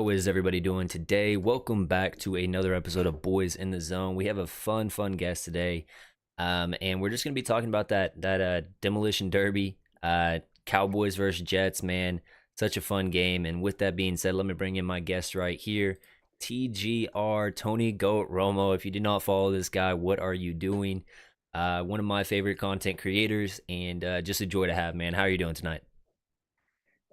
How is everybody doing today? Welcome back to another episode of Boys in the Zone. We have a fun guest today, and we're just gonna be talking about that demolition derby, Cowboys versus Jets. Man, such a fun game. And with that being said, let me bring in my guest right here, TGR TonyGoatRomo. If you do not follow this guy, what are you doing? One of my favorite content creators, and just a joy to have. Man, how are you doing tonight?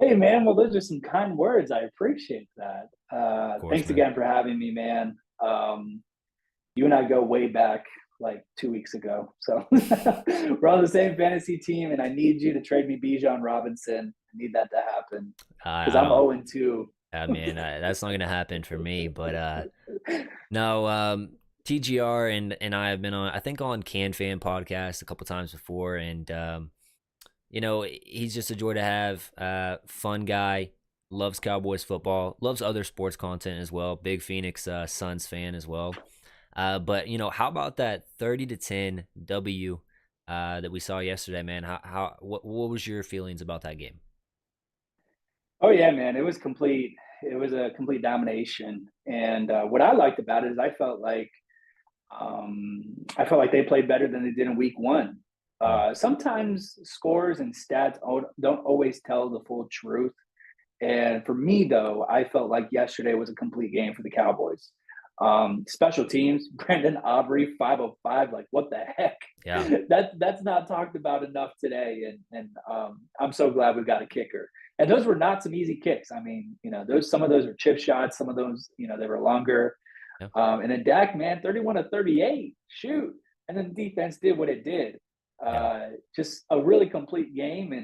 Hey man, well those are some kind words. I appreciate that. Of course, Thanks man. again for having me, man. You and I go way back like 2 weeks ago. So we're on the same fantasy team, and I need you to trade me Bijan Robinson. I need that to happen because I I'm don't. 0 2. Man, that's not gonna happen for me. But no, TGR and I have been on, I think, on Can Fan podcast a couple times before, and he's just a joy to have. Fun guy, loves Cowboys football, loves other sports content as well. Big Phoenix Suns fan as well. But how about that 30-10 W that we saw yesterday, man? What was your feelings about that game? Oh yeah, man, it was complete. It was a complete domination, and what I liked about it is I felt like they played better than they did in week one. Mm. Sometimes scores and stats don't always tell the full truth. And for me, though, I felt like yesterday was a complete game for the Cowboys. Special teams, Brandon Aubrey, 505. Like, what the heck? Yeah, That's not talked about enough today. And I'm so glad we got a kicker. And those were not some easy kicks. I mean, those some of those were chip shots. Some of those, they were longer. yeah, And then Dak, man, 31 to 38, shoot. And then the defense did what it did. yeah, Just a really complete game.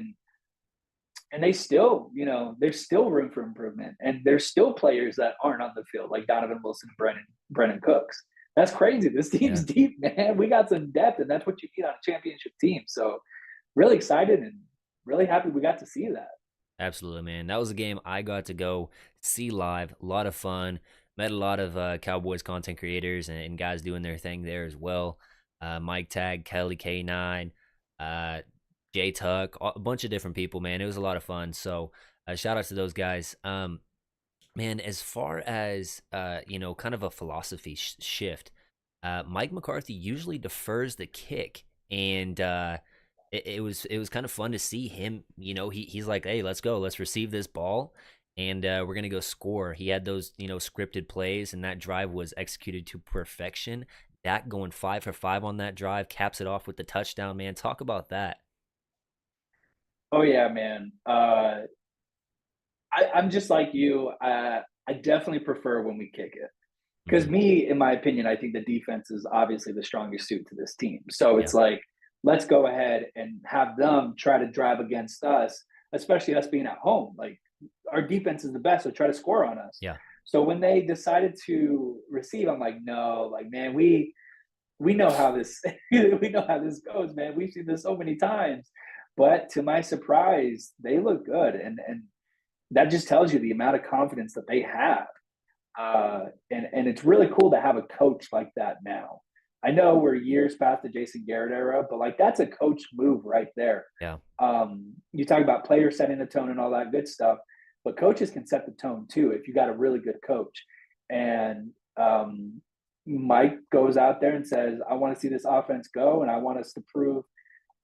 And they still, there's still room for improvement. And there's still players that aren't on the field, like Donovan Wilson and Brennan Cooks. That's crazy. This team's yeah. deep, man. We got some depth, and that's what you need on a championship team. So really excited and really happy we got to see that. Absolutely, man. That was a game I got to go see live. A lot of fun. Met a lot of Cowboys content creators and guys doing their thing there as well. Mike Tag, Kelly K9, uh, Jay Tuck, a bunch of different people, man. It was a lot of fun. So shout out to those guys. Man, as far as, kind of a philosophy shift, Mike McCarthy usually defers the kick. And it was kind of fun to see him. He's like, hey, let's go, let's receive this ball, and we're gonna go score. He had those scripted plays, and that drive was executed to perfection. Dak going 5 for 5 on that drive, caps it off with the touchdown. Man, talk about that. Oh, yeah, man. I'm just like you. I definitely prefer when we kick it. Because Hmm. me, in my opinion, I think the defense is obviously the strongest suit to this team. So Yeah, it's like, let's go ahead and have them try to drive against us, especially us being at home. Like, our defense is the best, so try to score on us. yeah, So when they decided to receive, I'm like, no, like, man, we know how this we know how this goes, man. We've seen this so many times. But to my surprise, they look good, and that just tells you the amount of confidence that they have. And it's really cool to have a coach like that now. I know we're years past the Jason Garrett era, but like that's a coach move right there. yeah. You talk about players setting the tone and all that good stuff, but coaches can set the tone too if you got a really good coach. And Mike goes out there and says, "I want to see this offense go, and I want us to prove."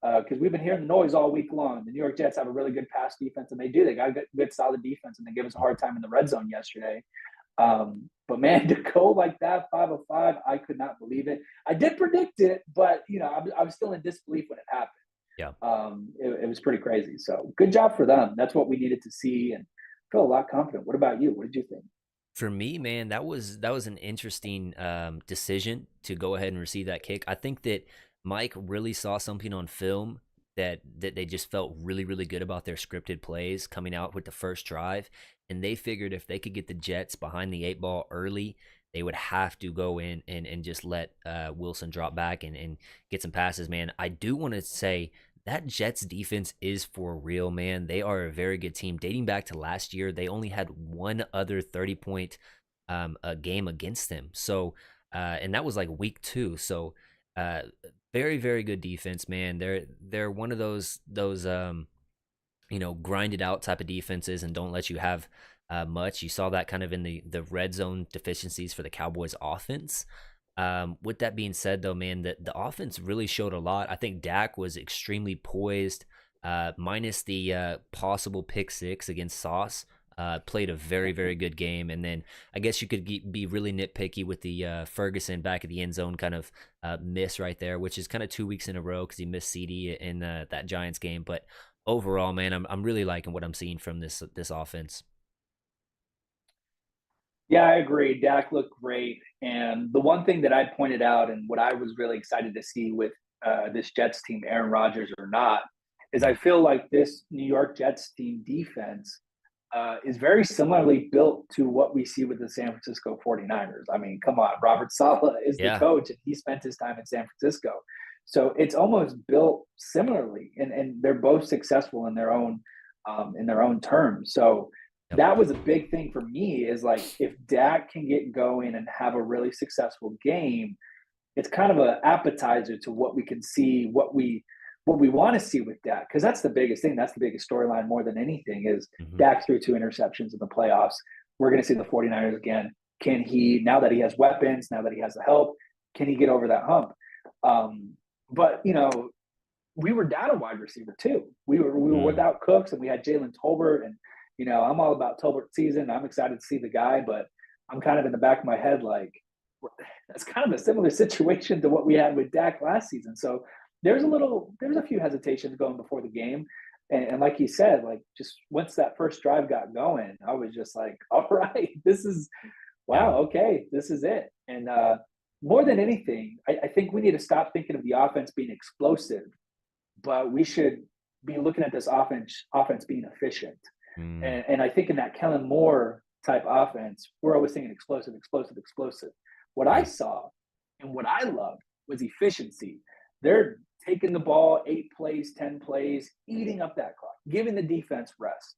Because we've been hearing the noise all week long. The New York Jets have a really good pass defense, and they do. They got a good solid defense, and they give us a hard time in the red zone yesterday. But man, to go like that, 505, I could not believe it. I did predict it, but I was still in disbelief when it happened. Yeah. It was pretty crazy. So good job for them. That's what we needed to see, and I feel a lot confident. What about you? What did you think? For me, man, that was an interesting decision to go ahead and receive that kick. I think that Mike really saw something on film that they just felt really good about their scripted plays coming out with the first drive, and they figured if they could get the Jets behind the 8 ball early, they would have to go in and just let Wilson drop back and get some passes. Man, I do want to say that Jets defense is for real, man. They are a very good team. Dating back to last year, they only had one other 30-point a game against them. So, and that was like week 2. So, uh, very good defense, man. They're one of those grinded out type of defenses and don't let you have much. You saw that kind of in the red zone deficiencies for the Cowboys offense. With that being said, though, man, the offense really showed a lot. I think Dak was extremely poised, minus the possible pick six against Sauce. Played a very, very good game. And then I guess you could be really nitpicky with the Ferguson back at the end zone kind of miss right there, which is kind of 2 weeks in a row because he missed CD in that Giants game. But overall, man, I'm really liking what I'm seeing from this offense. Yeah, I agree. Dak looked great. And the one thing that I pointed out and what I was really excited to see with this Jets team, Aaron Rodgers or not, is I Mm. feel like this New York Jets team defense is very similarly built to what we see with the San Francisco 49ers. I mean, come on, Robert Saleh is the Yeah. coach and he spent his time in San Francisco. So it's almost built similarly, and they're both successful in their own terms. So Yep. that was a big thing for me is like if Dak can get going and have a really successful game, it's kind of an appetizer to what we can see, what we want to see with Dak, because that's the biggest thing. That's the biggest storyline more than anything is Hmm. Dak threw 2 interceptions in the playoffs. We're going to see the 49ers again. Can he, now that he has weapons, now that he has the help, can he get over that hump? But, we were down a wide receiver too. We were Mm. without Cooks and we had Jalen Tolbert. And, I'm all about Tolbert season. I'm excited to see the guy, but I'm kind of in the back of my head like, that's kind of a similar situation to what we had with Dak last season. So there's a few hesitations going before the game. And like you said, like just once that first drive got going, I was just like, all right, this is Yeah. wow, okay, this is it. And more than anything, I think we need to stop thinking of the offense being explosive, but we should be looking at this offense being efficient. Mm. And I think in that Kellen Moore type offense, we're always thinking explosive, explosive, explosive. What I Yeah. saw and what I loved was efficiency. They're taking the ball 8 plays, 10 plays, eating up that clock, giving the defense rest.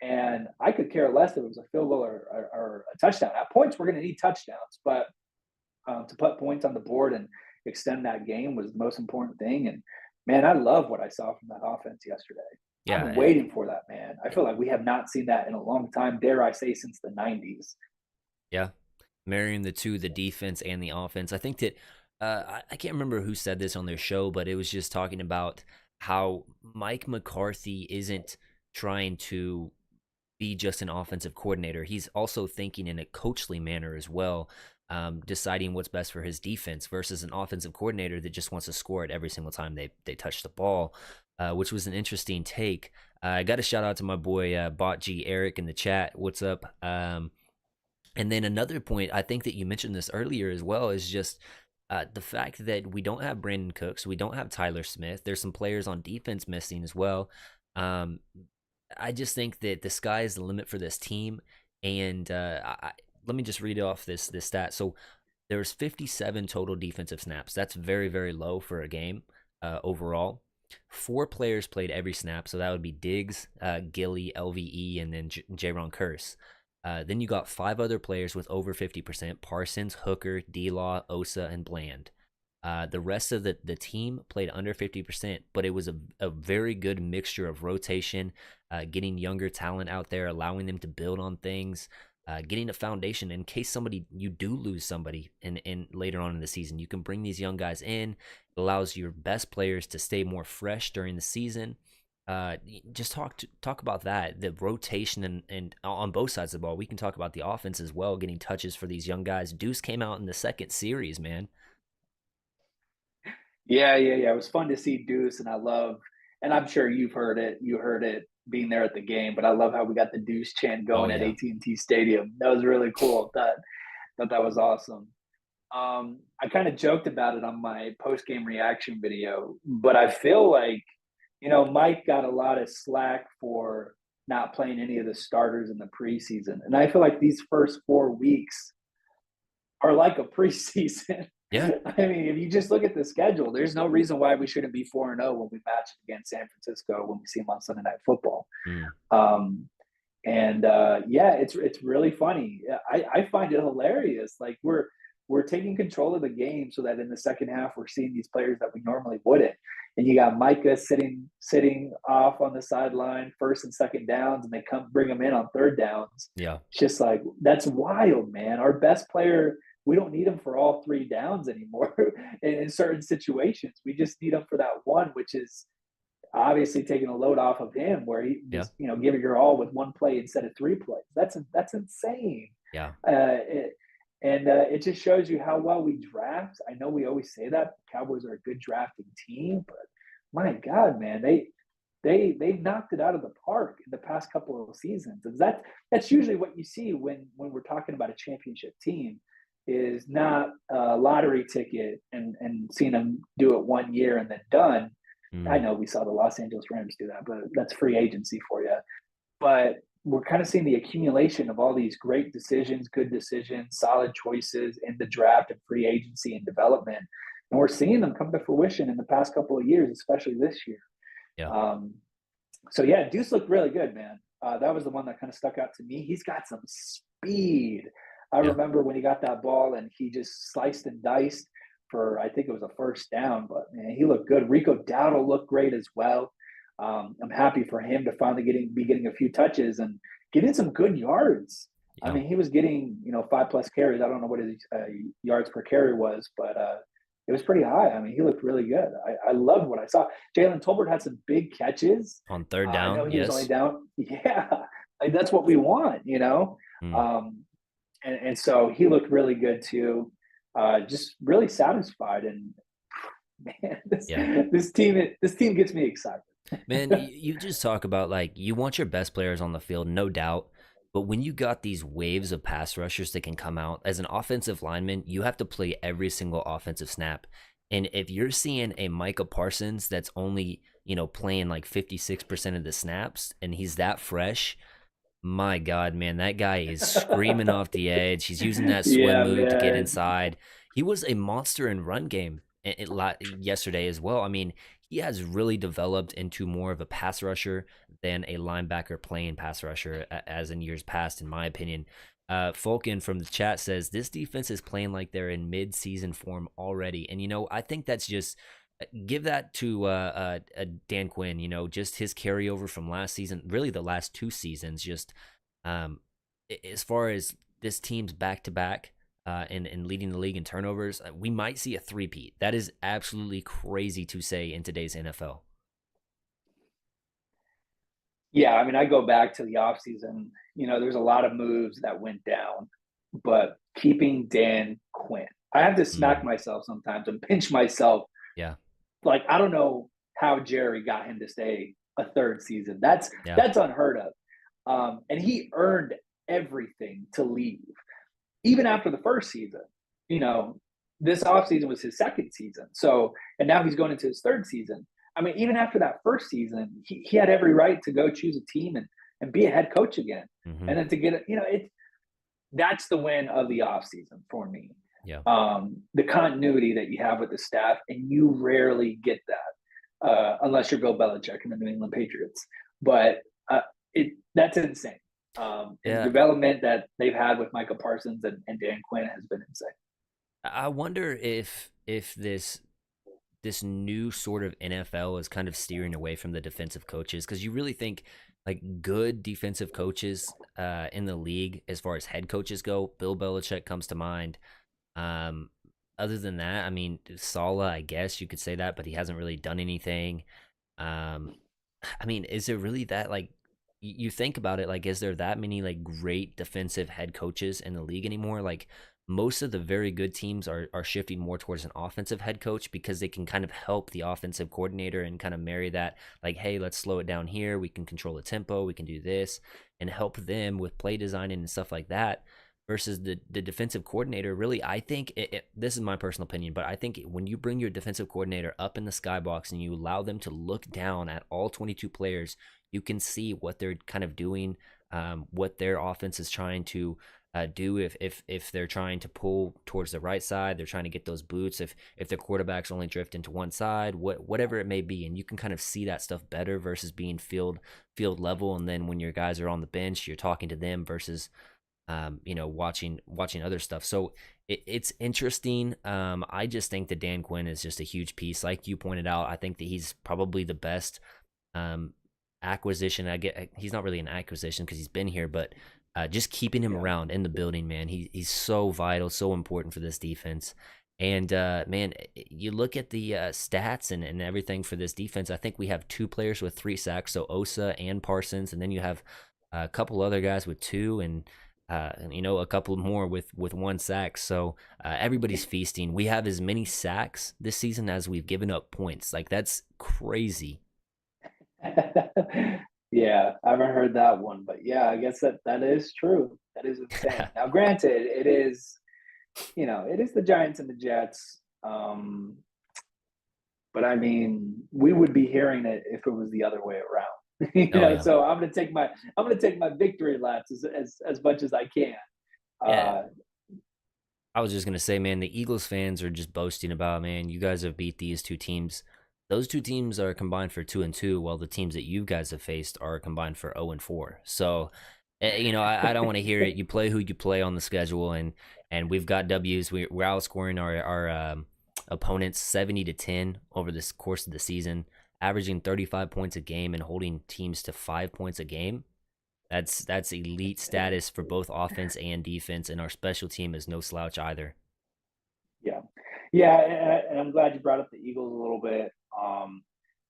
And I could care less if it was a field goal or a touchdown. At points, we're going to need touchdowns, but to put points on the board and extend that game was the most important thing. And man, I love what I saw from that offense yesterday. I've Yeah. been waiting for that, man. I feel like we have not seen that in a long time. Dare I say, since the '90s. Yeah. Marrying the two, the defense and the offense. I think that I can't remember who said this on their show, but it was just talking about how Mike McCarthy isn't trying to be just an offensive coordinator. He's also thinking in a coachly manner as well, deciding what's best for his defense versus an offensive coordinator that just wants to score it every single time they touch the ball, which was an interesting take. I got a shout out to my boy Bot G Eric in the chat. What's up? And then another point, I think that you mentioned this earlier as well, is just the fact that we don't have Brandon Cooks, we don't have Tyler Smith. There's some players on defense missing as well. Um, I just think that the sky is the limit for this team. And let me just read off this stat. So there's 57 total defensive snaps. That's very, very low for a game overall. 4 players played every snap, so that would be Diggs, Gilly, LVE, and then Jaron Curse. Then you got 5 other players with over 50%: Parsons, Hooker, D-Law, Osa, and Bland. The rest of the team played under 50%, but it was a very good mixture of rotation, getting younger talent out there, allowing them to build on things, getting a foundation in case you do lose somebody in later on in the season. You can bring these young guys in. It allows your best players to stay more fresh during the season. Just talk about that, the rotation and on both sides of the ball. We can talk about the offense as well, getting touches for these young guys. Deuce came out in the second series, man. Yeah, yeah, yeah. It was fun to see Deuce, and and I'm sure you've heard it. You heard it being there at the game, but I love how we got the Deuce chant Oh going at yeah. AT&T Stadium. That was really cool. Thought that was awesome. I kind of joked about it on my post game reaction video, but I feel like Mike got a lot of slack for not playing any of the starters in the preseason, and I feel like these first 4 weeks are like a preseason. Yeah. I mean, if you just look at the schedule, there's no reason why we shouldn't be 4-0 when we match it against San Francisco when we see them on Sunday Night Football. Mm. Um, and yeah, it's really funny. I find it hilarious. Like we're taking control of the game so that in the second half we're seeing these players that we normally wouldn't. and you got Micah sitting off on the sideline, first and second downs, and they come bring him in on third downs. Yeah. It's just like that's wild, man. Our best player, we don't need him for all three downs anymore in certain situations. We just need him for that one, which is obviously taking a load off of him where he Yeah. just, give it your all with one play instead of three plays. That's insane. Yeah. It just shows you how well we draft. I know we always say that the Cowboys are a good drafting team, but my God, man, they've knocked it out of the park in the past couple of seasons. And that's usually what you see when we're talking about a championship team, is not a lottery ticket and seeing them do it 1 year and then done. I Mm. know we saw the Los Angeles Rams do that, but that's free agency for you. But we're kind of seeing the accumulation of all these great decisions, good decisions, solid choices in the draft and free agency and development. And we're seeing them come to fruition in the past couple of years, especially this year. Yeah. So yeah, Deuce looked really good, man. That was the one that kind of stuck out to me. He's got some speed. I Yeah. remember when he got that ball and he just sliced and diced for, I think it was a first down, but man, he looked good. Rico Dowdle looked great as well. I'm happy for him to finally be getting a few touches and getting some good yards. I Yeah. mean, he was getting 5+ carries. I don't know what his yards per carry was, but it was pretty high. I mean, he looked really good. I loved what I saw. Jalen Tolbert had some big catches. On third I know down, he was only yes. down. Yeah, like that's what we want. Mm. And so he looked really good too. Just really satisfied. And man, Yeah. this team gets me excited. Man, you just talk about like you want your best players on the field, no doubt. But when you got these waves of pass rushers that can come out as an offensive lineman, you have to play every single offensive snap. And if you're seeing a Micah Parsons that's only, playing like 56% of the snaps and he's that fresh, my God, man, that guy is screaming off the edge. He's using that swim Yeah, move to get man. inside. He was a monster in run game yesterday as well. I mean, he has really developed into more of a pass rusher than a linebacker playing pass rusher as in years past, in my opinion. Fulkin from the chat says this defense is playing like they're in mid-season form already, and I think that's just give that to Dan Quinn. Just his carryover from last season, really the last two seasons. Just um, as far as this team's back to back and leading the league in turnovers, we might see a three-peat. That is absolutely crazy to say in today's NFL. Yeah, I mean, I go back to the offseason. There's a lot of moves that went down, but keeping Dan Quinn, I have to smack Mm, myself sometimes and pinch myself. yeah, Like, I don't know how Jerry got him to stay a third season. That's yeah, that's unheard of. And he earned everything to leave, even after the first season. You know, this offseason was his second season. So, and now he's going into his third season. I mean, even after that first season, he had every right to go choose a team and be a head coach again. hmm, And then to get it, that's the win of the offseason for me. yeah, The continuity that you have with the staff, and you rarely get that unless you're Bill Belichick and the New England Patriots. But that's insane. And the yeah. development that they've had with Michael Parsons and Dan Quinn has been insane. I wonder if this new sort of NFL is kind of steering away from the defensive coaches, because you really think like good defensive coaches in the league as far as head coaches go, Bill Belichick comes to mind. Um, Other than that, I mean, Sala, I guess you could say that, but he hasn't really done anything. Um, I mean, is there really that like you think about it, like is there that many like great defensive head coaches in the league anymore? Like most of the very good teams are shifting more towards an offensive head coach because they can kind of help the offensive coordinator and kind of marry that like, hey, let's slow it down here. We can control the tempo. We can do this and help them with play designing and stuff like that. Versus the defensive coordinator, really, I think this is my personal opinion, but I think when you bring your defensive coordinator up in the skybox and you allow them to look down at all 22 players, you can see what they're kind of doing, what their offense is trying to do. If they're trying to pull towards the right side, they're trying to get those boots. If the quarterbacks only drift into one side, whatever it may be, and you can kind of see that stuff better versus being field level. And then when your guys are on the bench, you're talking to them versus watching other stuff. So it's interesting. I just think that Dan Quinn is just a huge piece. Like you pointed out, I think that he's probably the best um, acquisition. I get he's not really an acquisition because he's been here, but just keeping him Yeah. around in the building, man, he's so vital, so important for this defense. And man, you look at the stats and everything for this defense. I think we have two players with 3 sacks, so Osa and Parsons, and then you have a couple other guys with two, and a couple more with 1 sack. So everybody's feasting. We have as many sacks this season as we've given up points. Like that's crazy. Yeah, I haven't heard that one, but yeah, I guess that is true. That is insane. Now, granted, it is the Giants and the Jets. But I mean, we would be hearing it if it was the other way around. Oh yeah, So I'm gonna take my victory laps as much as I can. yeah. Uh, I was just gonna say, man, the Eagles fans are just boasting about, man, you guys have beat these two teams. Those two teams are combined for 2-2, while the teams that you guys have faced are combined for 0-4. So, I don't want to hear it. You play who you play on the schedule, and we've got W's. We're outscoring our opponents 70-10 over this course of the season, averaging 35 points a game and holding teams to 5 points a game. That's elite status for both offense and defense, and our special team is no slouch either. yeah, yeah, and I'm glad you brought up the Eagles a little bit,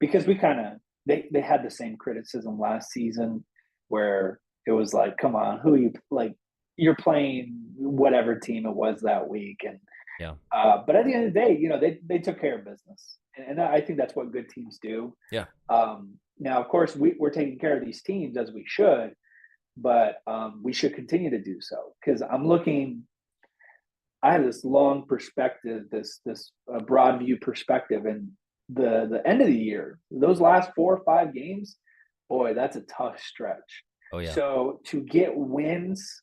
because we kind of they had the same criticism last season, where it was like, come on, who you like? You're playing whatever team it was that week, and Yeah, but at the end of the day, they took care of business, and I think that's what good teams do. yeah, Now, of course, we're taking care of these teams as we should, but we should continue to do so because I'm looking. I have this long perspective, this broad view perspective, and the end of the year, those last 4 or 5 games, boy, that's a tough stretch. oh yeah, So to get wins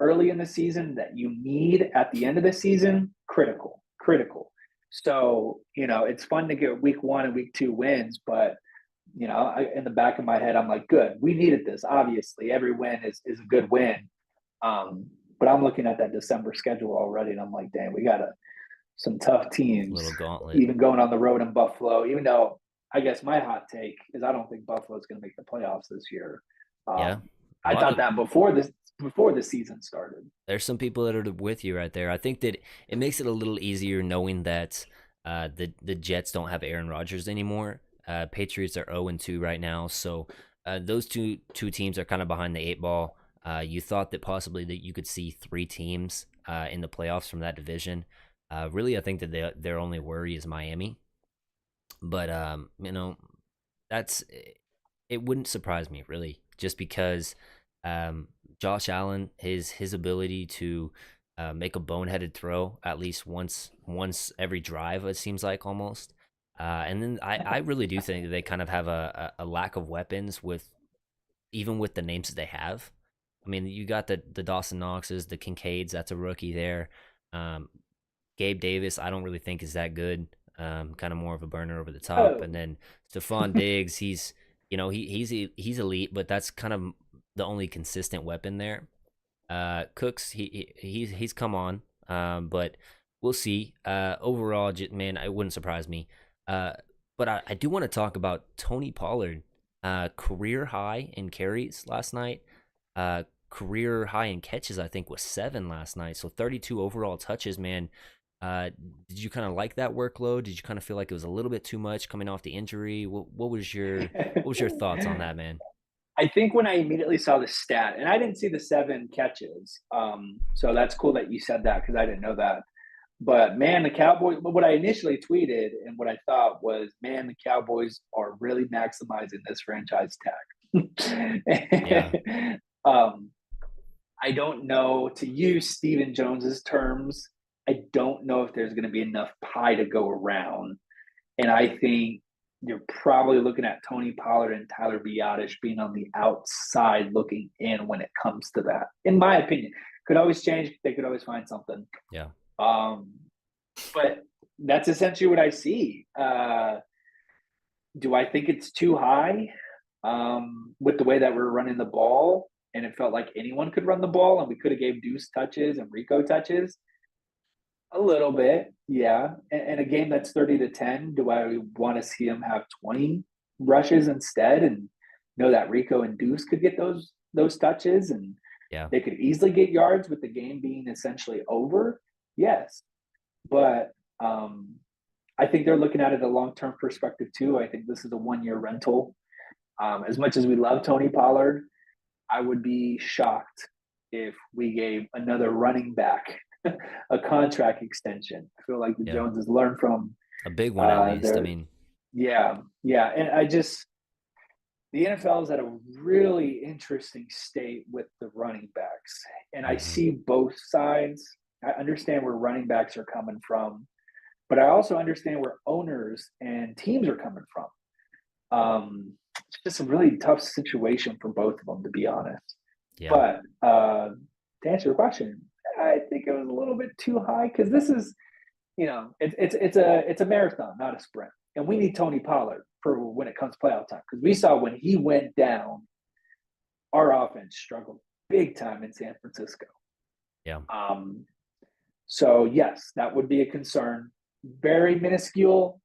early in the season that you need at the end of the season, critical, critical. So, it's fun to get week 1 and week 2 wins, but in the back of my head, I'm like, good, we needed this. Obviously, every win is a good win. Um, but I'm looking at that December schedule already, and I'm like, damn, we got some tough teams, little gauntlet. even going on the road in Buffalo. Even though I guess my hot take is I don't think Buffalo's going to make the playoffs this year. Yeah, Um, a I lot thought of that before the season started. there's some people that are with you right there. I think that it makes it a little easier knowing that the Jets don't have Aaron Rodgers anymore. Patriots are 0-2 right now, so those two teams are kind of behind the 8 ball. You thought that possibly that you could see 3 teams in the playoffs from that division. Really, I think that their only worry is Miami, but that's it wouldn't surprise me really, just because um, Josh Allen, his ability to make a boneheaded throw at least once every drive, it seems like almost. And then I really do think that they kind of have a lack of weapons with even with the names that they have. I mean, you got the Dawson Knoxes, the Kincaids, that's a rookie there. Um, Gabe Davis, I don't really think is that good. Kind of more of a burner over the top. And Oh, then Stephon Diggs, he's elite, but that's kind of the only consistent weapon there. Cooks, he's come on, but we'll see. Overall, man, it wouldn't surprise me. Uh, but I do want to talk about Tony Pollard, career high in carries last night. Career high in catches, I think, was 7 last night. So 32 overall touches, man. Uh, did you kind of like that workload? Did you kind of feel like it was a little bit too much coming off the injury? What was your thoughts on that, man? I think when I immediately saw the stat, and I didn't see the 7 catches, so that's cool that you said that because I didn't know that. But man, the Cowboys. What I initially tweeted and what I thought was, man, the Cowboys are really maximizing this franchise Yeah, tag. I don't know, to use Stephen Jones's terms, I don't know if there's going to be enough pie to go around. And I think you're probably looking at Tony Pollard and Tyler Biadasz being on the outside looking in when it comes to that. In my opinion, could always change. They could always find something. yeah. Um, but that's essentially what I see. Do I think it's too high with the way that we're running the ball? and it felt like anyone could run the ball, and we could have gave Deuce touches and Rico touches. A little bit, yeah. In a game that's 30-10, do I want to see him have 20 rushes instead, and know that Rico and Deuce could get those touches, and Yeah. they could easily get yards with the game being essentially over? Yes, but I think they're looking at it a long term perspective too. I think this is a 1 year rental. As much as we love Tony Pollard, I would be shocked if we gave another running back a contract extension. I feel like the Yeah. Joneses learned from A big one at least. I their, mean, yeah, yeah. And the NFL is at a really interesting state with the running backs. And I mhm. see both sides. I understand where running backs are coming from, but I also understand where owners and teams are coming from. It's just a really tough situation for both of them, to be honest. Yeah. But to answer your question, I think it was a little bit too high because this is, it's a marathon, not a sprint, and we need Tony Pollard for when it comes playoff time because we saw when he went down, our offense struggled big time in San Francisco. Yeah. Um, so yes, that would be a concern. Very minuscule,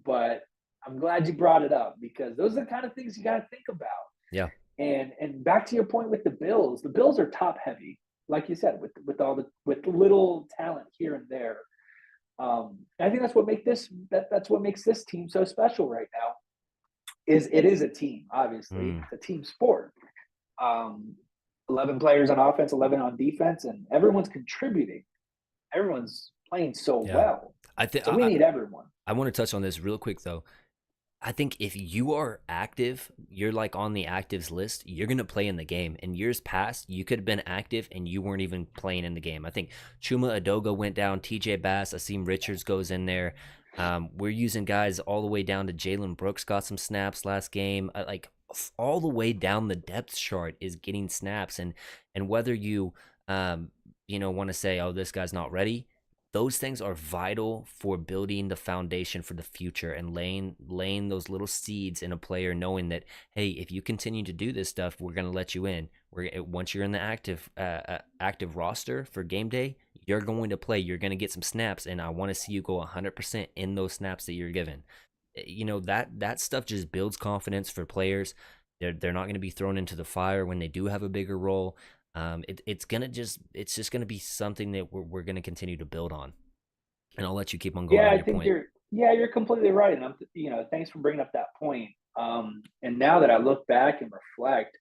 but I'm glad you brought it up because those are the kind of things you got to think about. Yeah. And back to your point with the Bills are top heavy, like you said, with little talent here and there. I think that's what makes this team so special right now. Is it is a team, obviously, Mm. it's a team sport. Um, 11 players on offense, 11 on defense, and everyone's contributing. Everyone's playing so Yeah. well. I think So we need everyone. I want to touch on this real quick though. I think if you are active, you're like on the actives list, you're going to play in the game. In years past, you could have been active and you weren't even playing in the game. I think Chuma Adoga went down, TJ Bass, Asim Richards goes in there. We're using guys all the way down to Jalen Brooks got some snaps last game. Like all the way down the depth chart is getting snaps. And whether you, want to say, oh, this guy's not ready, those things are vital for building the foundation for the future and laying those little seeds in a player, knowing that, hey, if you continue to do this stuff, we're going to let you in. Once you're in the active roster for game day, you're going to play, you're going to get some snaps, and I want to see you go 100% in those snaps that you're given. That stuff just builds confidence for players. They're not going to be thrown into the fire when they do have a bigger role. It's just gonna be something that we're gonna continue to build on. And I'll let you keep on going Yeah, on I your think point. you're completely right, and thanks for bringing up that point. And now that I look back and reflect,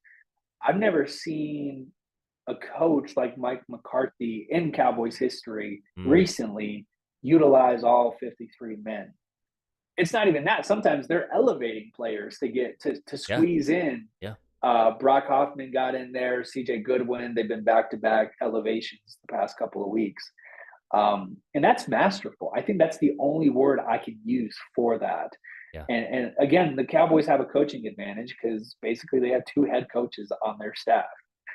I've never seen a coach like Mike McCarthy in Cowboys history Mm, recently utilize all 53 men. It's not even that. Sometimes they're elevating players to get to yeah, squeeze in. yeah, Brock Hoffman got in there, CJ Goodwin. They've been back to back elevations the past couple of weeks. And that's masterful. I think that's the only word I can use for that. yeah, And again, the Cowboys have a coaching advantage because basically they have two head coaches on their staff.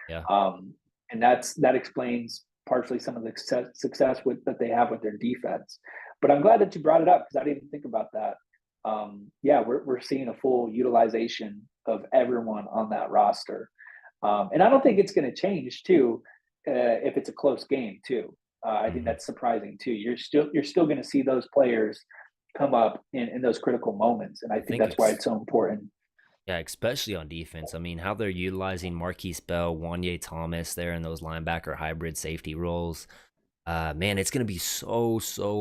yeah. Um, and that explains partially some of the success that they have with their defense. But I'm glad that you brought it up because I didn't even think about that. Yeah, we're seeing a full utilization of everyone on that roster, and I don't think it's going to change too if it's a close game too. I think Hmm. that's surprising too. You're still going to see those players come up in those critical moments, and I I think think that's why it's so important. yeah, especially on defense. I mean, how they're utilizing Marquise Bell, Wanye Thomas there in those linebacker hybrid safety roles. Man, it's gonna be so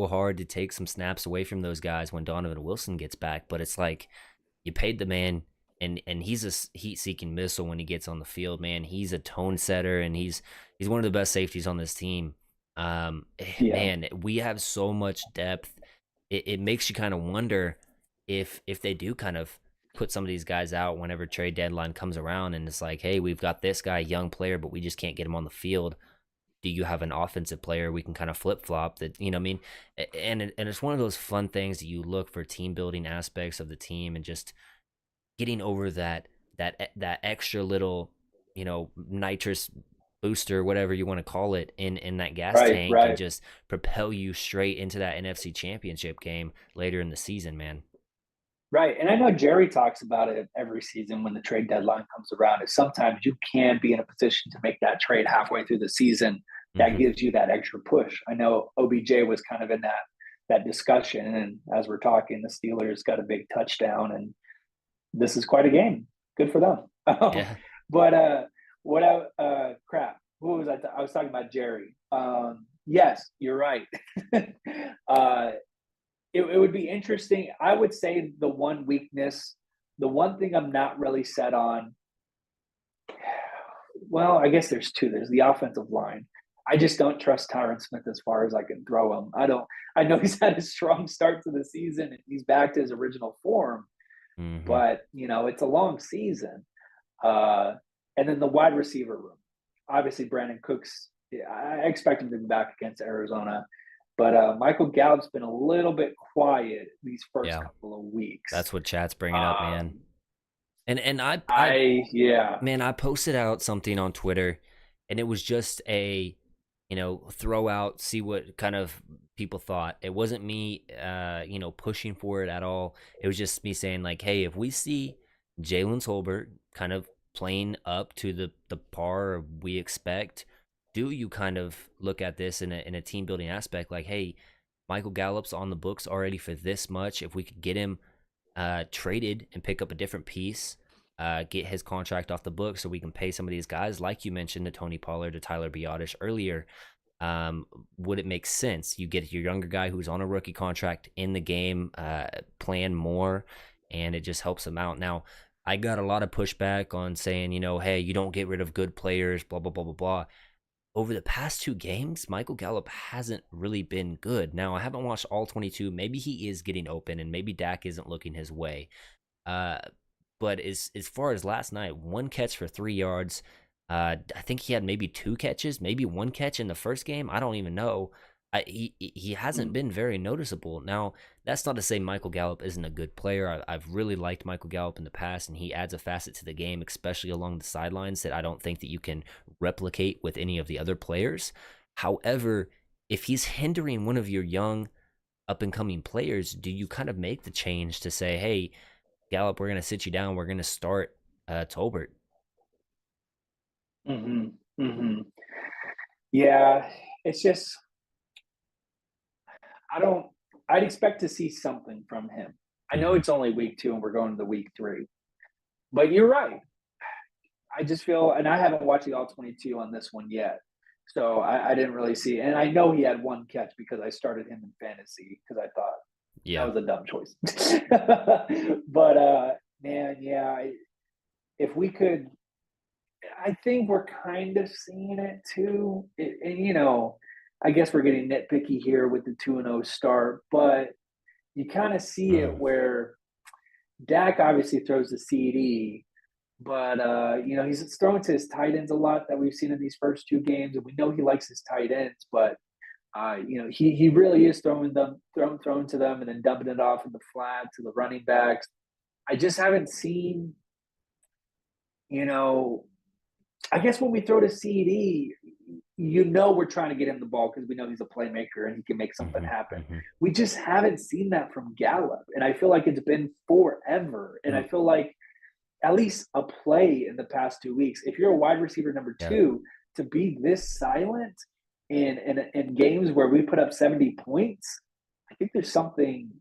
hard to take some snaps away from those guys when Donovan Wilson gets back. But it's like you paid the man, and he's a heat-seeking missile when he gets on the field. Man, he's a tone setter, and he's one of the best safeties on this team. Yeah, Man, we have so much depth. It makes you kind of wonder if they do kind of put some of these guys out whenever trade deadline comes around, and it's like, hey, we've got this guy, young player, but we just can't get him on the field. Do you have an offensive player we can kind of flip flop that, you know what I mean? And it's one of those fun things that you look for team building aspects of the team and just getting over that extra little, nitrous booster, whatever you want to call it, in that gas right, tank and right. just propel you straight into that NFC championship game later in the season, man. Right. And I know Jerry talks about it every season when the trade deadline comes around. Is sometimes you can be in a position to make that trade halfway through the season that Hmm. gives you that extra push. I know OBJ was kind of in that discussion. And as we're talking, the Steelers got a big touchdown, and this is quite a game. Good for them. Yeah. But what crap. What was I? I was talking about Jerry. Yes, you're right. uh, it would be interesting. I would say the one weakness, the one thing I'm not really set on. Well, I guess there's two. There's the offensive line. I just don't trust Tyron Smith as far as I can throw him. I don't. I know he's had a strong start to the season and he's back to his original form, Hmm. but it's a long season. Uh, and then the wide receiver room. Obviously, Brandon Cooks. Yeah, I expect him to be back against Arizona, but Michael Gallup's been a little bit quiet these first Yeah. couple of weeks. That's what chat's bringing up, man. Um, And I I yeah. man, I posted out something on Twitter, and it was just a, throw out, see what kind of people thought. It wasn't me, pushing for it at all. It was just me saying like, hey, if we see Jalen Tolbert kind of playing up to the par we expect, do you kind of look at this in a team building aspect? Like, hey, Michael Gallup's on the books already for this much. If we could get him traded and pick up a different piece, get his contract off the book so we can pay some of these guys, like you mentioned, to Tony Pollard, to Tyler Biotish earlier. Would it make sense? You get your younger guy who's on a rookie contract in the game, playing more, and it just helps him out. Now, I got a lot of pushback on saying, hey, you don't get rid of good players, blah, blah, blah, blah, blah. Over the past two games, Michael Gallup hasn't really been good. Now, I haven't watched all 22. Maybe he is getting open, and maybe Dak isn't looking his way. Uh, but as far as last night, one catch for 3 yards. I think he had maybe two catches, maybe one catch in the first game. I don't even know. He hasn't been very noticeable. Now, that's not to say Michael Gallup isn't a good player. I've really liked Michael Gallup in the past, and he adds a facet to the game, especially along the sidelines, that I don't think that you can replicate with any of the other players. However, if he's hindering one of your young up and coming players, do you kind of make the change to say, hey, Gallup, we're going to sit you down. We're going to start Tolbert. Mm-hmm, mm-hmm. Yeah, it's just I don't. I'd expect to see something from him. I know Mm-hmm. it's only week two and we're going to week three, but you're right. I just feel, and I haven't watched the all 22 on this one yet, so I didn't really see. And I know he had one catch because I started him in fantasy because I thought that Yeah. was a dumb choice. But man, yeah, if we could, I think we're kind of seeing it too. And I guess we're getting nitpicky here with the 2-0 start, but you kind of see it Mm. where Dak obviously throws the CD, but he's throwing to his tight ends a lot that we've seen in these first two games, and we know he likes his tight ends, but he really is throwing to them and then dumping it off in the flat to the running backs. I just haven't seen, you know, I guess when we throw to CD, we're trying to get him the ball because we know he's a playmaker and he can make something Mm-hmm. happen. Mm-hmm. We just haven't seen that from Gallup, and I feel like it's been forever. And I Mm. feel like at least a play in the past 2 weeks, if you're a wide receiver number Yeah. two, to be this silent in games where we put up 70 points, I think there's something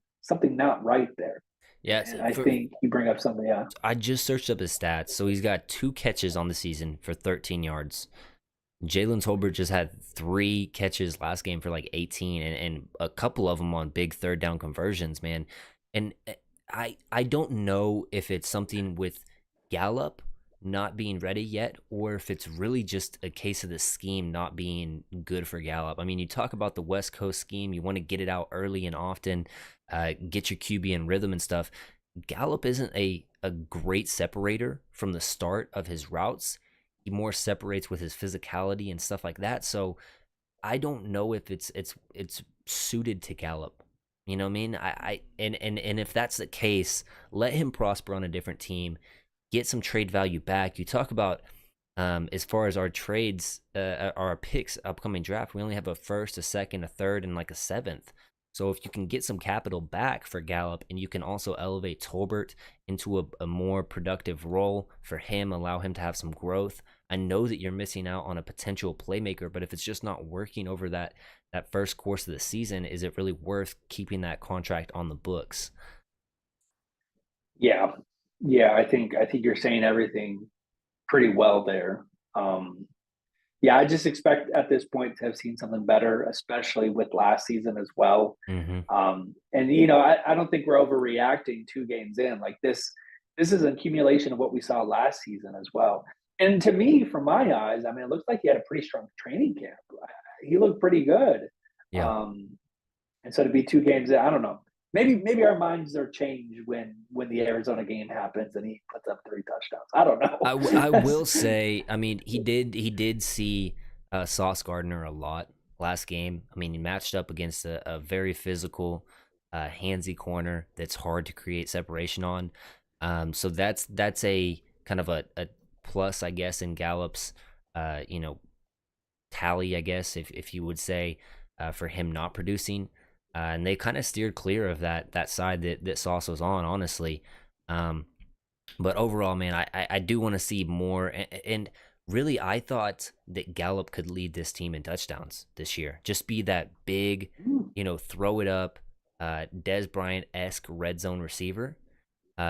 not right there. Yeah. And I think you bring up something, yeah. I just searched up his stats. So he's got two catches on the season for 13 yards. Jalen Tolbert just had three catches last game for like 18, and a couple of them on big third down conversions, man. And I don't know if it's something with Gallup not being ready yet, or if it's really just a case of the scheme not being good for Gallup. I mean, you talk about the West Coast scheme, you want to get it out early and often, get your QB in rhythm and stuff. Gallup isn't a great separator from the start of his routes. He more separates with his physicality and stuff like that. So I don't know if it's suited to Gallup. You know what I mean? And if that's the case, let him prosper on a different team, get some trade value back. You talk about as far as our trades, our picks, upcoming draft, we only have a first, a second, a third, and like a seventh. So if you can get some capital back for Gallup, and you can also elevate Tolbert into a more productive role for him, allow him to have some growth. I know that you're missing out on a potential playmaker, but if it's just not working over that first course of the season, is it really worth keeping that contract on the books? Yeah, yeah. I think you're saying everything pretty well there. Um, yeah, I just expect at this point to have seen something better, especially with last season as well. Mm-hmm. And I don't think we're overreacting 2 games in. Like this is an accumulation of what we saw last season as well. And to me, from my eyes, I mean, it looks like he had a pretty strong training camp. He looked pretty good. Yeah. Um, and so to be 2 games in, I don't know. Maybe our minds are changed when the Arizona game happens and he puts up 3 touchdowns. I don't know. I will say, I mean, he did see Sauce Gardner a lot last game. I mean, he matched up against a very physical, handsy corner that's hard to create separation on. So that's a kind of a plus, I guess, in Gallup's, you know, tally, I guess, if you would say, for him not producing. And they kind of steered clear of that side that Sauce was on, honestly. Um, but overall, man, I do want to see more. And really, I thought that Gallup could lead this team in touchdowns this year. Just be that big, throw it up, Des Bryant esque red zone receiver.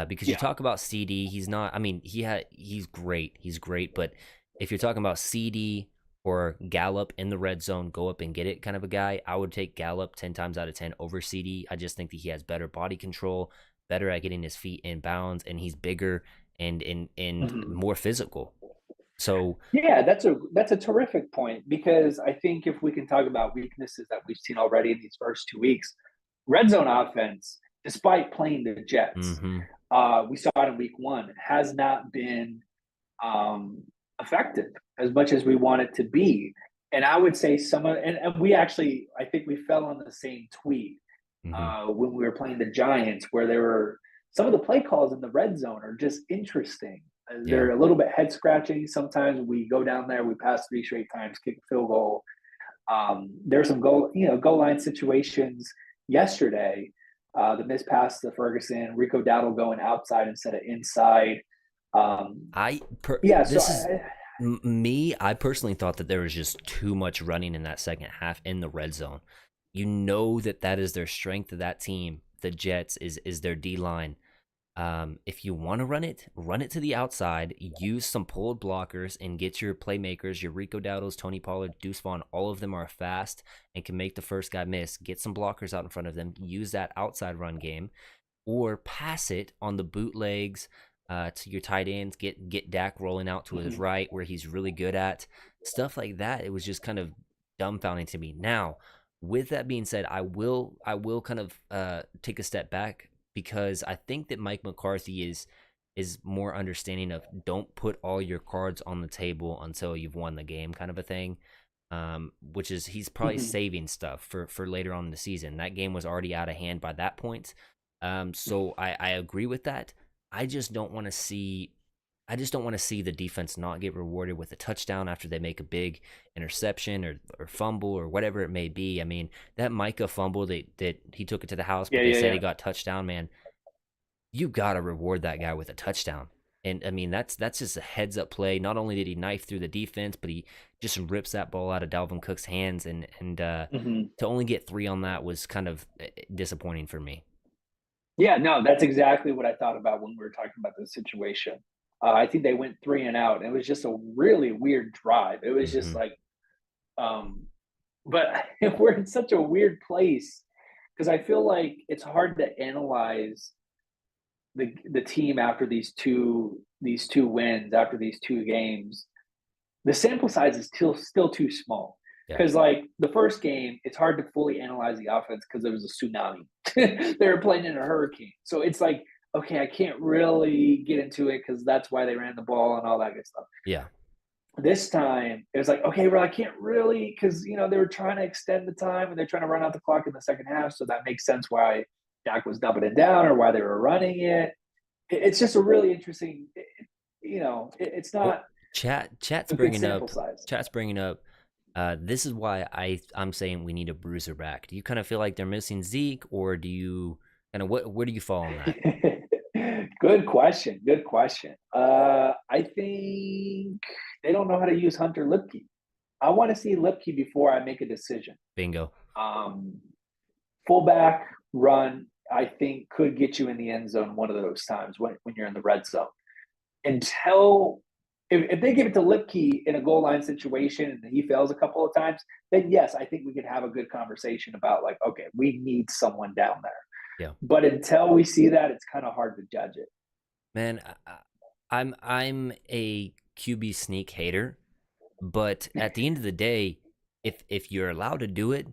Because you Yeah. talk about CD, he's not. I mean, he's great. He's great. But if you're talking about CD or Gallup in the red zone, go up and get it kind of a guy, I would take Gallup 10 times out of 10 over CD. I just think that he has better body control, better at getting his feet in bounds, and he's bigger and Mhm. more physical. So Yeah, that's a terrific point because I think if we can talk about weaknesses that we've seen already in these first 2 weeks, red zone offense, despite playing the Jets, hmm we saw it in week 1, has not been effective as much as we want it to be. And I would say and we actually, I think we fell on the same tweet hmm when we were playing the Giants, where there were some of the play calls in the red zone are just interesting. yeah, They're a little bit head scratching. Sometimes we go down there, we pass 3 straight times, kick a field goal. There's some goal line situations yesterday. The missed pass to Ferguson, Rico Dowdle going outside instead of inside. Um, yeah, so this is me. I personally thought that there was just too much running in that second half in the red zone. You know that is their strength of that team. The Jets is their D line. If you want to run it to the outside. Use some pulled blockers and get your playmakers, your Rico Dowdles, Tony Pollard, Deuce Vaughn. All of them are fast and can make the first guy miss. Get some blockers out in front of them. Use that outside run game, or pass it on the bootlegs to your tight ends. Get Dak rolling out to his mhm. right, where he's really good at stuff like that. It was just kind of dumbfounding to me. Now, with that being said, I will kind of take a step back, because I think that Mike McCarthy is more understanding of, don't put all your cards on the table until you've won the game, kind of a thing. Which is, he's probably Mhm. saving stuff for later on in the season. That game was already out of hand by that point. So I agree with that. I just don't want to see. I just don't want to see the defense not get rewarded with a touchdown after they make a big interception or fumble or whatever it may be. I mean, that Micah fumble that he took it to the house, Yeah, but they yeah, said yeah. he got touchdown, man. You got to reward that guy with a touchdown. And I mean, that's just a heads up play. Not only did he knife through the defense, but he just rips that ball out of Dalvin Cook's hands, and Mhm. to only get 3 on that was kind of disappointing for me. Yeah, no, that's exactly what I thought about when we were talking about this situation. I think they went 3 and out, and it was just a really weird drive. It was just hmm like, um, but we're in such a weird place because I feel like it's hard to analyze the team after these two wins, after these 2 games. The sample size is still too small. Yeah. Because like the first game, it's hard to fully analyze the offense because there was a tsunami. They were playing in a hurricane, so it's like, okay, I can't really get into it because that's why they ran the ball and all that good stuff. Yeah. This time, it was like, okay, well, I can't really, because they were trying to extend the time and they're trying to run out the clock in the second half, so that makes sense why Dak was dumping it down or why they were running it. It's just a really interesting. It's Well, not chat's a good bringing sample up size. chat's bringing up This is why I'm saying we need a bruiser back. Do you kind of feel like they're missing Zeke, or do you kind of where do you fall on that? Good question. Good question. I think they don't know how to use Hunter Lipke. I want to see Lipke before I make a decision. Bingo. Um, Fullback run, I think, could get you in the end zone one of those times when you're in the red zone. Until if they give it to Lipke in a goal line situation and he fails a couple of times, then yes, I think we could have a good conversation about like, okay, we need someone down there. Yeah. But until we see that, it's kind of hard to judge it. Man, I'm a QB sneak hater, but at the end of the day, if you're allowed to do it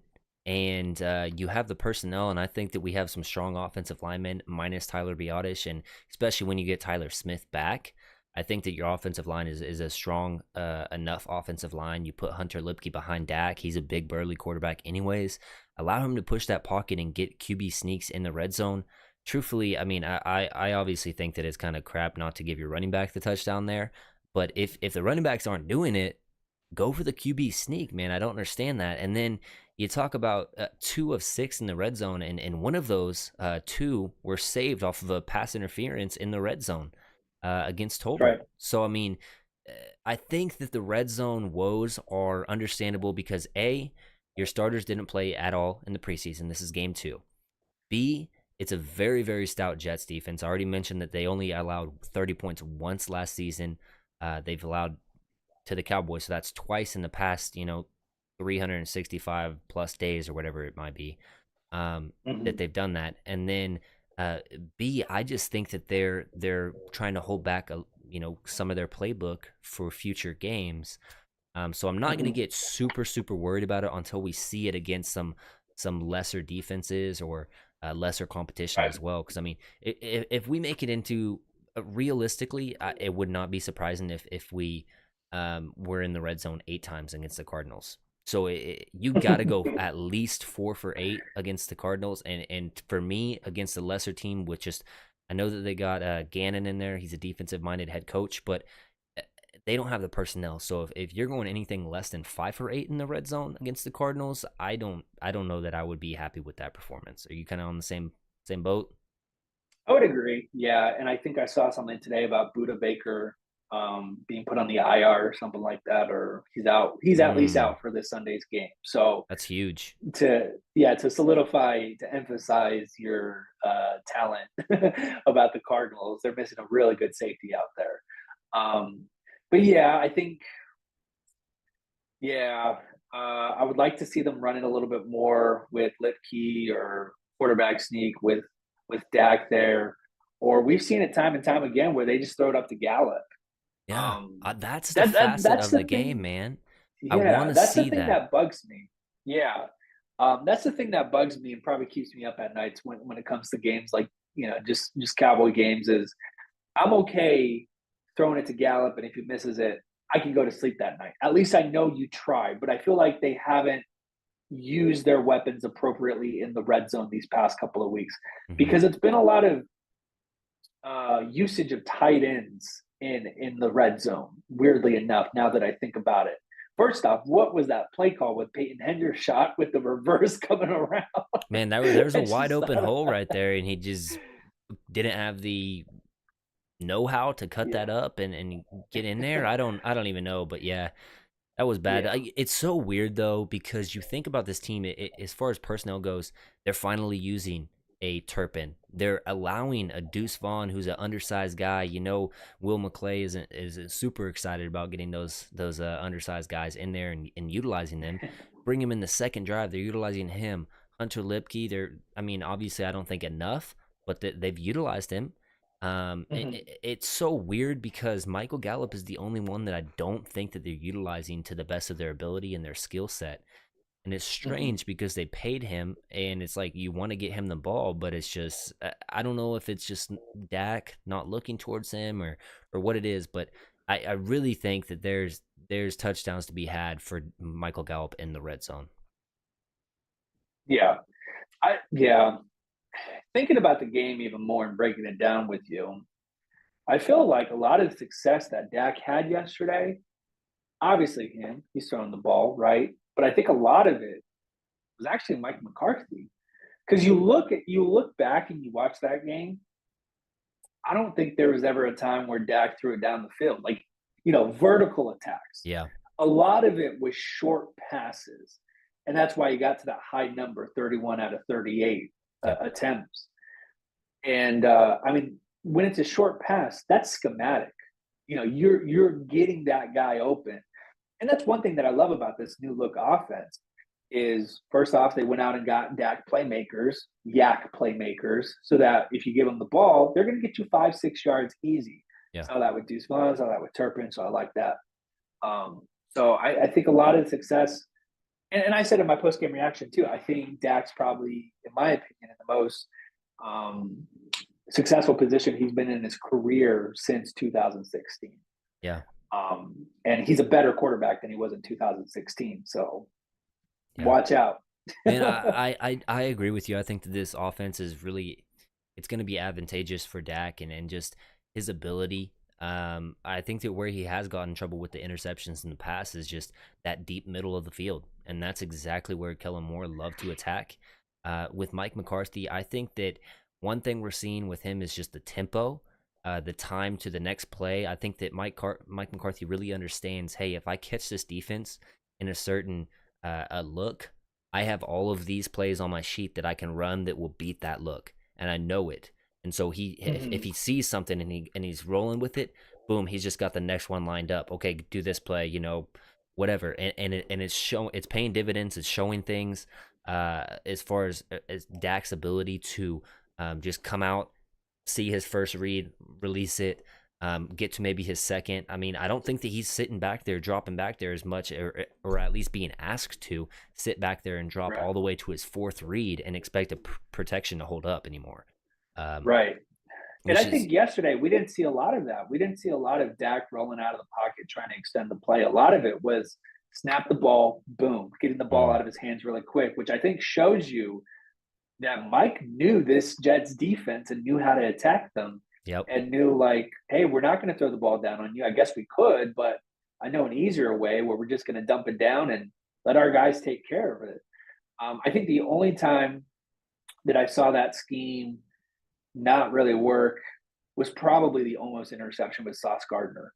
and you have the personnel, and I think that we have some strong offensive linemen minus Tyler Biotish, and especially when you get Tyler Smith back, I think that your offensive line is a strong enough offensive line. You put Hunter Lipke behind Dak. He's a big burly quarterback anyways. Allow him to push that pocket and get QB sneaks in the red zone. Truthfully, I mean, I obviously think that it's kind of crap not to give your running back the touchdown there. But if the running backs aren't doing it, go for the QB sneak, man. I don't understand that. And then you talk about 2 of 6 in the red zone, and one of those 2 were saved off of a pass interference in the red zone against Right. Tolbert. So, I mean, uh, I think that the red zone woes are understandable because A, your starters didn't play at all in the preseason. This is game 2. B, it's a very, very stout Jets defense. I already mentioned that they only allowed 30 points once last season. They've allowed to the Cowboys. So that's twice in the past, 365 plus days or whatever it might be, that Mm-hmm. they've done that. And then B, I just think that they're trying to hold back some of their playbook for future games. So I'm not going to Mm-hmm. get super super worried about it until we see it against some lesser defenses or lesser competition Right. as well. Because I mean, if we make it into realistically, it would not be surprising if we were in the red zone 8 times against the Cardinals. So you got to go at least 4 for 8 against the Cardinals, and for me against a lesser team, which just I know that they got Gannon in there. He's a defensive minded head coach, but they don't have the personnel. So if you're going anything less than 5 for 8 in the red zone against the Cardinals, I don't know that I would be happy with that performance. Are you kind of on the same boat? I would agree. Yeah, and I think I saw something today about Buda Baker being put on the IR or something like that, or he's out. He's at least Mm, out for this Sunday's game. So that's huge. to solidify, to emphasize your talent about the Cardinals, they're missing a really good safety out there. Um, but yeah, I think yeah, I would like to see them running a little bit more with Lipke or quarterback sneak with Dak there. Or we've seen it time and time again where they just throw it up to Gallup. Yeah, that's the That facet that's of the the game, thing. man. I want Yeah, to that's the see thing that. that bugs me. Yeah, that's the thing that bugs me and probably keeps me up at nights when it comes to games like just Cowboy games. Is I'm okay throwing it to Gallup, and if he misses it, I can go to sleep that night. At least I know you tried. But I feel like they haven't used their weapons appropriately in the red zone these past couple of weeks Hmm. because it's been a lot of usage of tight ends in the red zone. Weirdly enough, now that I think about it. First off, what was that play call with Peyton Hendershot with the reverse coming around? Man, there was a It's wide just open not, hole right there, and he just didn't have the know how to cut that yeah, up and get in there. I don't even know, but yeah, that was bad. yeah. It's so weird though because you think about this team as far as personnel goes, they're finally using a Turpin. They're allowing a Deuce Vaughn, who's an undersized guy. Will McClay isn't super excited about getting those undersized guys in there and utilizing them. Bring him in the second drive. They're utilizing him. Hunter Lipke. I mean, obviously, I don't think enough, but they've utilized him. Mhm, It's so weird because Michael Gallup is the only one that I don't think that they're utilizing to the best of their ability and their skill set. And it's mhm. strange because they paid him, and it's like you want to get him the ball, but it's just I don't know if it's just Dak not looking towards him or what it is, but I really think that there's touchdowns to be had for Michael Gallup in the red zone. Yeah, yeah. Thinking about the game even more and breaking it down with you, I feel like a lot of the success that Dak had yesterday obviously him. He's throwing the ball, right? But I think a lot of it was actually Mike McCarthy. Because you look back and you watch that game, I don't think there was ever a time where Dak threw it down the field, like, vertical attacks. Yeah. A lot of it was short passes, and that's why you got to that high number, 31 out of 38 Yep. attempts. And I mean, when it's a short pass, that's schematic. You're getting that guy open, and that's one thing that I love about this new look offense is first off, they went out and got Dak playmakers, yak playmakers, so that if you give them the ball, they're going to get you 5, 6 yards easy. Yeah. Saw that with Deuce Vaughn, saw that with Turpin, so I like that. So I think a lot of success, and I said in my post game reaction too, I think Dak's probably, in my opinion, in the most um, successful position he's been in his career since 2016. Yeah. And he's a better quarterback than he was in 2016. So Yeah. watch out. Man, I agree with you. I think that this offense is really it's going to be advantageous for Dak and just his ability. I think that where he has gotten in trouble with the interceptions in the past is just that deep middle of the field, and that's exactly where Kellen Moore loved to attack. With Mike McCarthy, I think that one thing we're seeing with him is just the tempo, the time to the next play. I think that Mike McCarthy really understands. Hey, if I catch this defense in a certain a look, I have all of these plays on my sheet that I can run that will beat that look, and I know it. And so if he sees something and he's rolling with it, boom, he's just got the next one lined up. Okay, do this play, whatever, it's paying dividends. It's showing things as far as Dak's ability to just come out, see his first read, release it, get to maybe his second. I mean, I don't think that he's sitting back there, dropping back there as much, or at least being asked to sit back there and drop Right. all the way to his fourth read and expect a protection to hold up anymore. Right. And I Which is think yesterday we didn't see a lot of that. We didn't see a lot of Dak rolling out of the pocket trying to extend the play. A lot of it was snap the ball, boom, getting the ball mm, out of his hands really quick, which I think shows you that Mike knew this Jets defense and knew how to attack them yep, and knew like, hey, we're not going to throw the ball down on you. I guess we could, but I know an easier way where we're just going to dump it down and let our guys take care of it. I think the only time that I saw that scheme not really work was probably the almost interception with Sauce Gardner.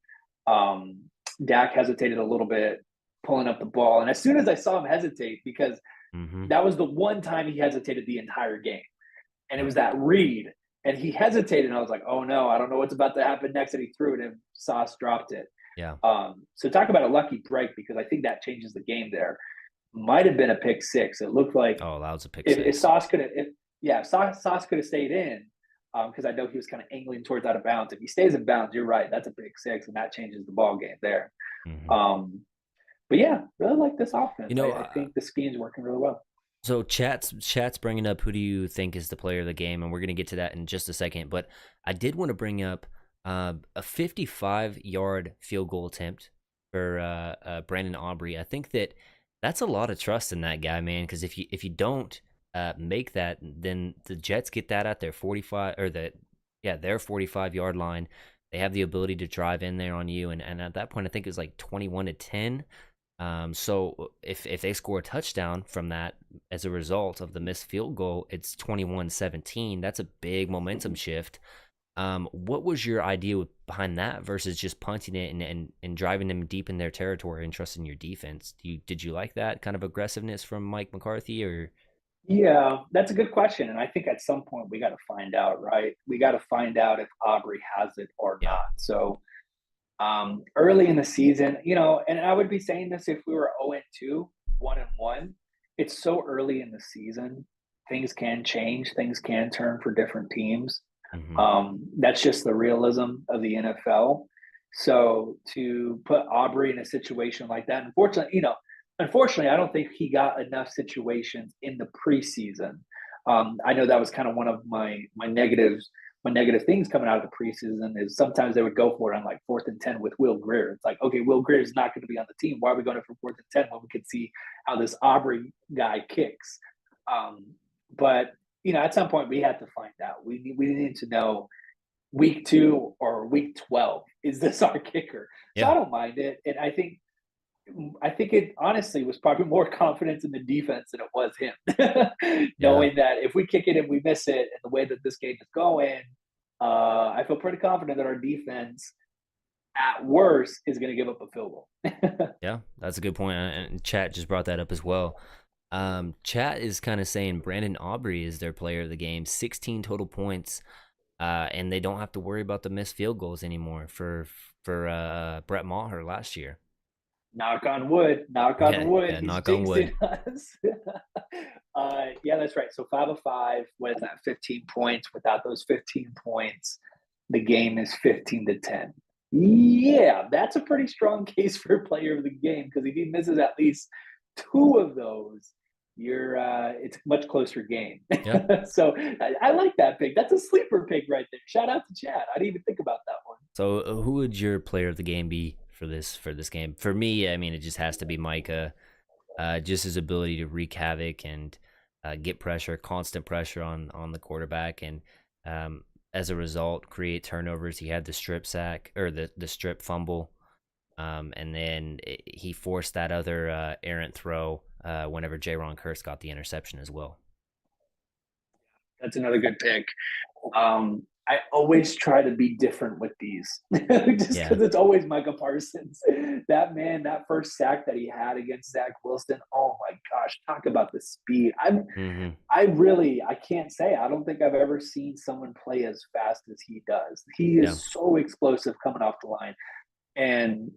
Um, Dak hesitated a little bit pulling up the ball. And as soon as I saw him hesitate, because mm-hmm, that was the one time he hesitated the entire game, and it yep, was that read. And he hesitated, and I was like, oh no, I don't know what's about to happen next. And he threw it, and Sauce dropped it. yeah. So talk about a lucky break because I think that changes the game there. Might have been a pick six. It looked like Oh, that was a pick if six. Sauce could have, if Sauce could have stayed in, because I know he was kind of angling towards out of bounds. If he stays in bounds, you're right. That's a big six, and that changes the ball game there. Mm-hmm. Um, but yeah, really like this offense. You know, I think the scheme's working really well. so chat's bringing up who do you think is the player of the game, and we're gonna get to that in just a second. But I did want to bring up a 55-yard field goal attempt for Brandon Aubrey. I think that's a lot of trust in that guy, man. Because if you don't make that, then the Jets get that at their 45 or their 45-yard line. They have the ability to drive in there on you, and at that point, I think it was like 21-10. So if they score a touchdown from that as a result of the missed field goal, it's 21-17. That's a big momentum shift. What was your idea behind that versus just punting it and driving them deep in their territory and trusting your defense? Did you like that kind of aggressiveness from Mike McCarthy or? Yeah, that's a good question. And I think at some point we got to find out, right? We got to find out if Aubrey has it or Yeah. not. So early in the season, and I would be saying this if we were 0-2, 1-1. It's so early in the season. Things can change, things can turn for different teams. Hmm. That's just the realism of the NFL. So to put Aubrey in a situation like that, unfortunately, I don't think he got enough situations in the preseason. I know that was kind of one of my negatives. My negative things coming out of the preseason is sometimes they would go for it on like 4th and 10 with Will Greer. It's like, okay, Will Greer is not going to be on the team. Why are we going for 4th and 10 when we could see how this Aubrey guy kicks? But at some point we had to find out. We need to know week 2 or week 12 is this our kicker? So I Yeah. don't mind it, and I think I think it honestly was probably more confidence in the defense than it was him. Yeah. Knowing that if we kick it and we miss it, and the way that this game is going, I feel pretty confident that our defense, at worst, is going to give up a field goal. Yeah, that's a good point, and Chat just brought that up as well. Chat is kind of saying Brandon Aubrey is their player of the game, 16 total points, and they don't have to worry about the missed field goals anymore for Brett Maher last year. Knock on wood. Knock on Yeah, wood. yeah, He's knock on wood. jinxing us. Yeah, that's right. So 5 of 5. What is that? 15 points. Without those 15 points, the game is 15-10. Yeah, that's a pretty strong case for player of the game, because if he misses at least 2 of those, it's a much closer game. Yeah. So I like that pick. That's a sleeper pick right there. Shout out to Chad. I didn't even think about that one. So who would your player of the game be for this game? For me, I mean, it just has to be Micah. Just his ability to wreak havoc and get pressure, constant pressure on the quarterback, and as a result, create turnovers. He had the strip sack or the strip fumble, and then he forced that other errant throw whenever Jaron Curse got the interception as well. That's another good pick. I always try to be different with these, just Yeah. because it's always Micah Parsons. That man, that first sack that he had against Zach Wilson. Oh my gosh, talk about the speed. Hmm. I can't say. I don't think I've ever seen someone play as fast as he does. He Yeah. is so explosive coming off the line, and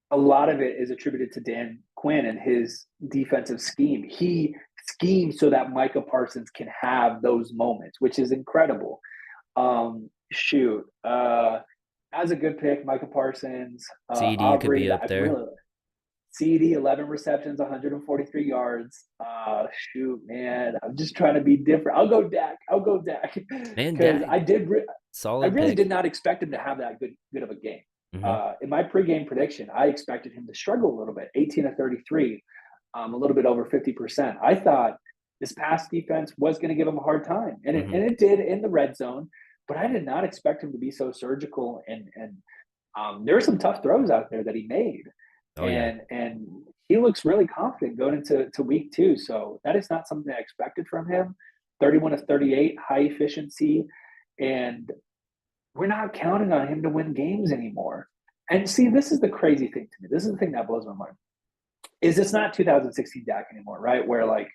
a lot of it is attributed to Dan Quinn and his defensive scheme. He schemes so that Micah Parsons can have those moments, which is incredible. Shoot. As a good pick, Micah Parsons, CD could Aubrey, be that up I there. really CD, 11 receptions, 143 yards. Shoot, man, I'm just trying to be different. I'll go Dak. I'll go Dak Man, because Dak, I solid really did pick. not expect him to have that good of a game. Hmm. In my pregame prediction, I expected him to struggle a little bit. 18 of 33, a little bit over 50%. I thought this pass defense was going to give him a hard time, and Hmm. it did in the red zone. But I did not expect him to be so surgical, and there were some tough throws out there that he made, Oh yeah. and he looks really confident going into week 2. So that is not something I expected from him. 31 of 38, high efficiency, and we're not counting on him to win games anymore. And see, this is the crazy thing to me. This is the thing that blows my mind. Is it's not 2016 Dak anymore, right? Where like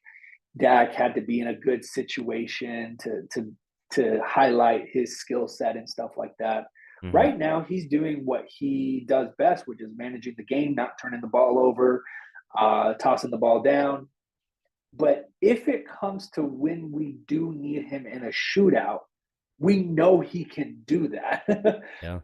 Dak had to be in a good situation to highlight his skill set and stuff like that. Hmm. Right now, he's doing what he does best, which is managing the game, not turning the ball over, tossing the ball down. But if it comes to when we do need him in a shootout, we know he can do that. Yeah.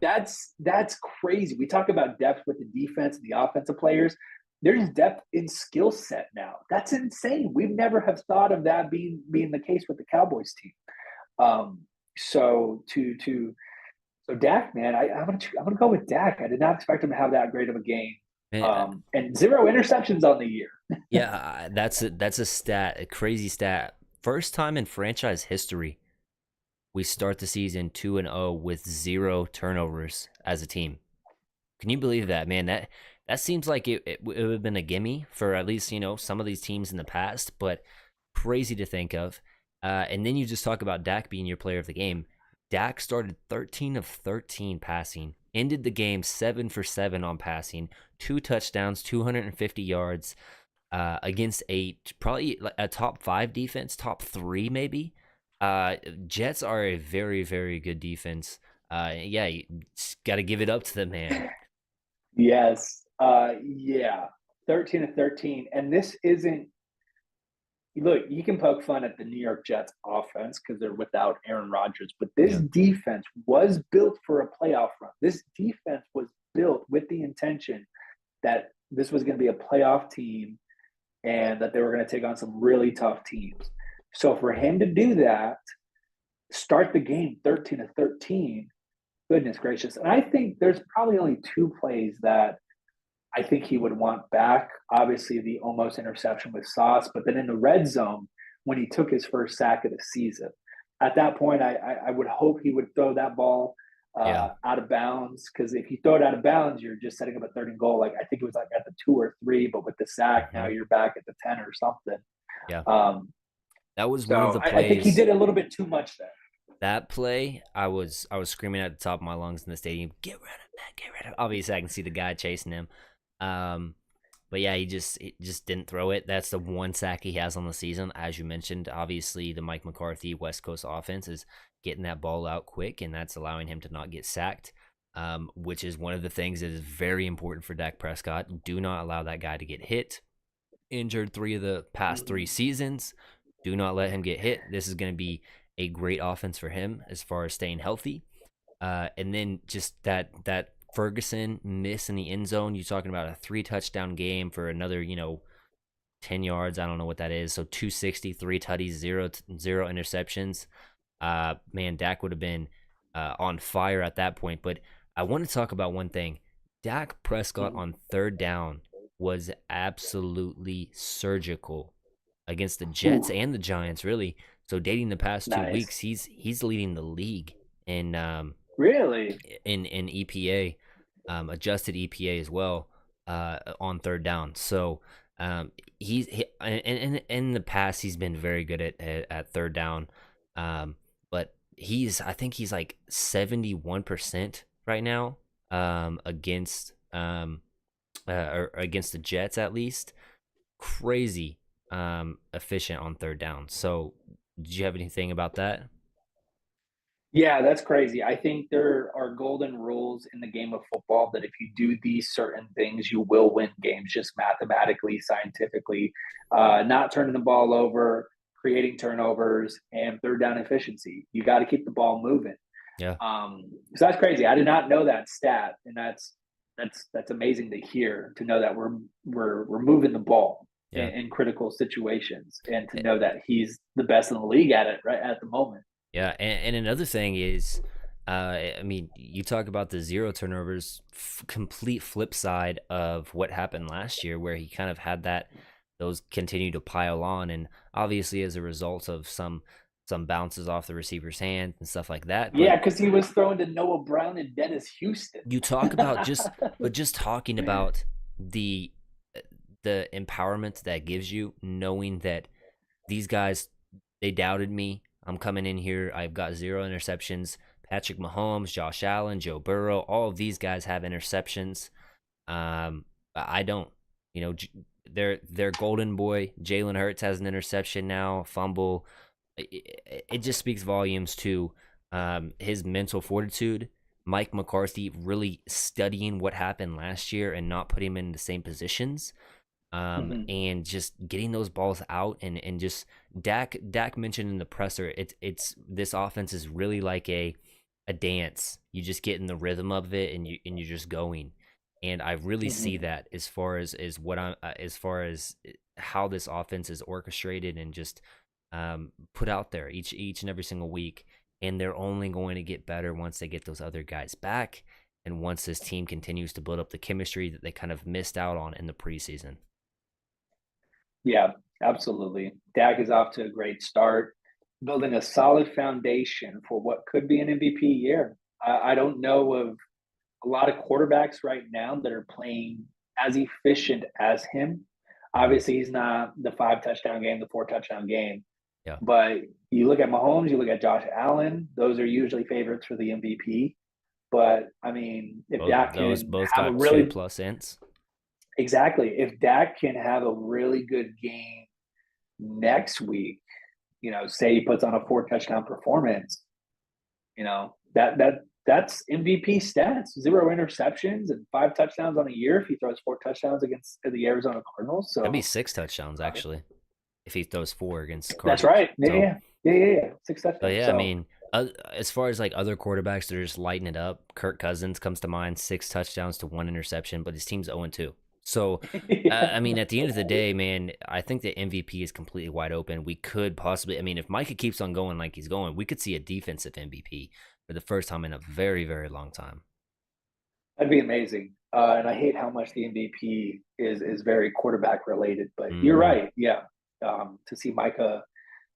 That's crazy. We talk about depth with the defense and the offensive players. There's depth in skill set now. That's insane. We've never have thought of that being the case with the Cowboys team. Um, so so Dak, man, I'm gonna go with Dak. I did not expect him to have that great of a game. Man, And 0 interceptions on the year. yeah, that's a stat, a crazy stat. First time in franchise history we start the season 2-0 with 0 turnovers as a team. Can you believe that, man? That seems like it would have been a gimme for at least some of these teams in the past, but crazy to think of. And then you just talk about Dak being your player of the game. Dak started 13 of 13 passing, ended the game 7 for 7 on passing, 2 touchdowns, 250 yards against probably a top 5 defense, top 3 maybe. Uh, Jets are a very, very good defense. Yeah, you got to give it up to the man. Yes. Yeah. 13 to 13. And this isn't look, you can poke fun at the New York Jets offense because they're without Aaron Rodgers, but this Yeah. defense was built for a playoff run. This defense was built with the intention that this was going to be a playoff team and that they were going to take on some really tough teams. So for him to do that, start the game 13 to 13, goodness gracious. And I think there's probably only 2 plays that I think he would want back. Obviously, the almost interception with Sauce, but then in the red zone, when he took his first sack of the season, at that point, I would hope he would throw that ball Yeah. out of bounds. Because if you throw it out of bounds, you're just setting up a third and goal. Like I think it was like at the 2 or 3, but with the sack, now Hmm. you're back at the 10 or something. Yeah. Um, That was one of so the I think he plays. did a little bit too much there. That play, I was screaming at the top of my lungs in the stadium, "Get rid of that! Get rid of!" Obviously, I can see the guy chasing him. Um, but yeah, he just didn't throw it. That's the one sack he has on the season, as you mentioned. Obviously, the Mike McCarthy West Coast offense is getting that ball out quick, and that's allowing him to not get sacked. Which is one of the things that is very important for Dak Prescott. Do not allow that guy to get hit. Injured 3 of the past 3 seasons. Do not let him get hit. This is going to be a great offense for him as far as staying healthy. And then just that Ferguson miss in the end zone. You're talking about a 3 touchdown game for another 10 yards. I don't know what that is. So 263 tutties, zero interceptions. Man, Dak would have been on fire at that point. But I want to talk about one thing. Dak Prescott Mhm. on third down was absolutely surgical against the Jets Ooh, and the Giants, really. So dating the past two nice. weeks, he's leading the league in Really? in EPA, adjusted EPA as well, on third down. So in the past he's been very good at third down, um, but I think he's like 71% right now, against or against the Jets at least. Crazy efficient on third down. So did you have anything about that? Yeah, that's crazy. I think there are golden rules in the game of football that if you do these certain things, you will win games just mathematically, scientifically. Not turning the ball over, creating turnovers, and third down efficiency. You got to keep the ball moving. Yeah. So that's crazy. I did not know that stat, and that's amazing to hear. To know that we're moving the ball Yeah. in critical situations, and to know that he's the best in the league at it right at the moment. Yeah, and another thing is, I mean, you talk about the zero turnovers, complete flip side of what happened last year, where he kind of had those continue to pile on, and obviously as a result of some bounces off the receiver's hand and stuff like that. But Yeah, because he was throwing to Noah Brown and Dennis Houston. you talk about just talking about the the empowerment that gives you, knowing that these guys, they doubted me. I'm coming in here. I've got 0 interceptions. Patrick Mahomes, Josh Allen, Joe Burrow, all of these guys have interceptions. I don't. You know, their golden boy Jalen Hurts has an interception now, fumble. It just speaks volumes to his mental fortitude. Mike McCarthy really studying what happened last year and not putting him in the same positions, Mhm, and just getting those balls out, and just Dak mentioned in the presser, it's this offense is really like a dance. You just get in the rhythm of it, and you're just going. And I really see mhm. that as far as what I'm as far as how this offense is orchestrated and just put out there each and every single week. And they're only going to get better once they get those other guys back, and once this team continues to build up the chemistry that they kind of missed out on in the preseason. Yeah, absolutely. Dak is off to a great start, building a solid foundation for what could be an MVP year. I don't know of a lot of quarterbacks right now that are playing as efficient as him. Mhm. Obviously, he's not the 5 touchdown game, the 4 touchdown game. Yeah. But you look at Mahomes, you look at Josh Allen, those are usually favorites for the MVP. But I mean, if Both Dak those can both have a got two really plus ints. exactly, if Dak can have a really good game next week, say he puts on a 4 touchdown performance, that's MVP stats, 0 interceptions and 5 touchdowns on a year if he throws 4 touchdowns against the Arizona Cardinals. That'd be So 6 touchdowns uh, actually if he throws 4 against the that's Cardinals. right. Yeah, So, yeah, yeah, yeah, yeah. 6 touchdowns. yeah, I So mean, as far as like other quarterbacks that are just lighting it up, Kirk Cousins comes to mind, 6 touchdowns to 1 interception, but his team's 0-2. So, yeah, I mean, at the end of the day, man, I think the MVP is completely wide open. We could possibly, I mean, if Micah keeps on going like he's going, we could see a defensive MVP for the first time in a very, very long time. that'd be amazing. And I hate how much the MVP is very quarterback related, but you're Hmm. right. Yeah, to see Micah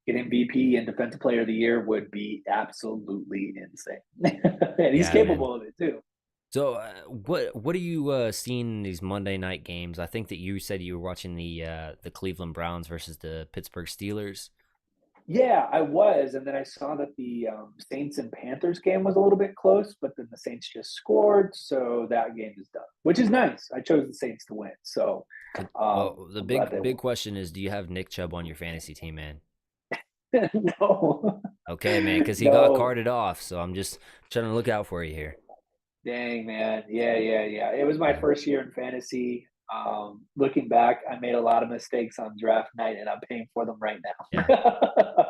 get MVP and Defensive Player of the Year would be absolutely insane. And he's Yeah, man. capable of it too. So, what are you seeing in these Monday night games? I think that you said you were watching the Cleveland Browns versus the Pittsburgh Steelers. Yeah, I was, and then I saw that the Saints and Panthers game was a little bit close, but then the Saints just scored, so that game is done, which is nice. I chose the Saints to win, so Well, the I'm glad big they big won. question is, do you have Nick Chubb on your fantasy team, man? No, Okay, man, because he got no, carted off, so I'm just trying to look out for you here. dang man, yeah, yeah, yeah. It was my Yeah, first year in fantasy. Looking back, I made a lot of mistakes on draft night, and I'm paying for them right yeah, now.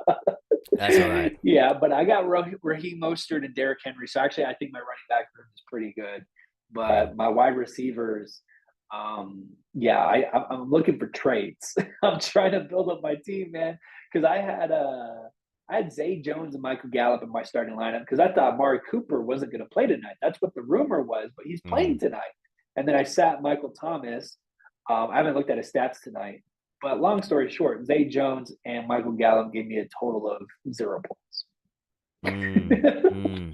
that's all right. Yeah, but I got Raheem Mostert and Derrick Henry. So actually, I think my running back room is pretty good. Yeah. But my wide receivers, yeah, I'm looking for trades. I'm trying to build up my team, man, because I had Zay Jones and Michael Gallup in my starting lineup because I thought Amari Cooper wasn't going to play tonight. That's what the rumor was, but he's Mm. playing tonight. And then I sat Michael Thomas. I haven't looked at his stats tonight, but long story short, Zay Jones and Michael Gallup gave me a total of 0 points. Mm. Mm.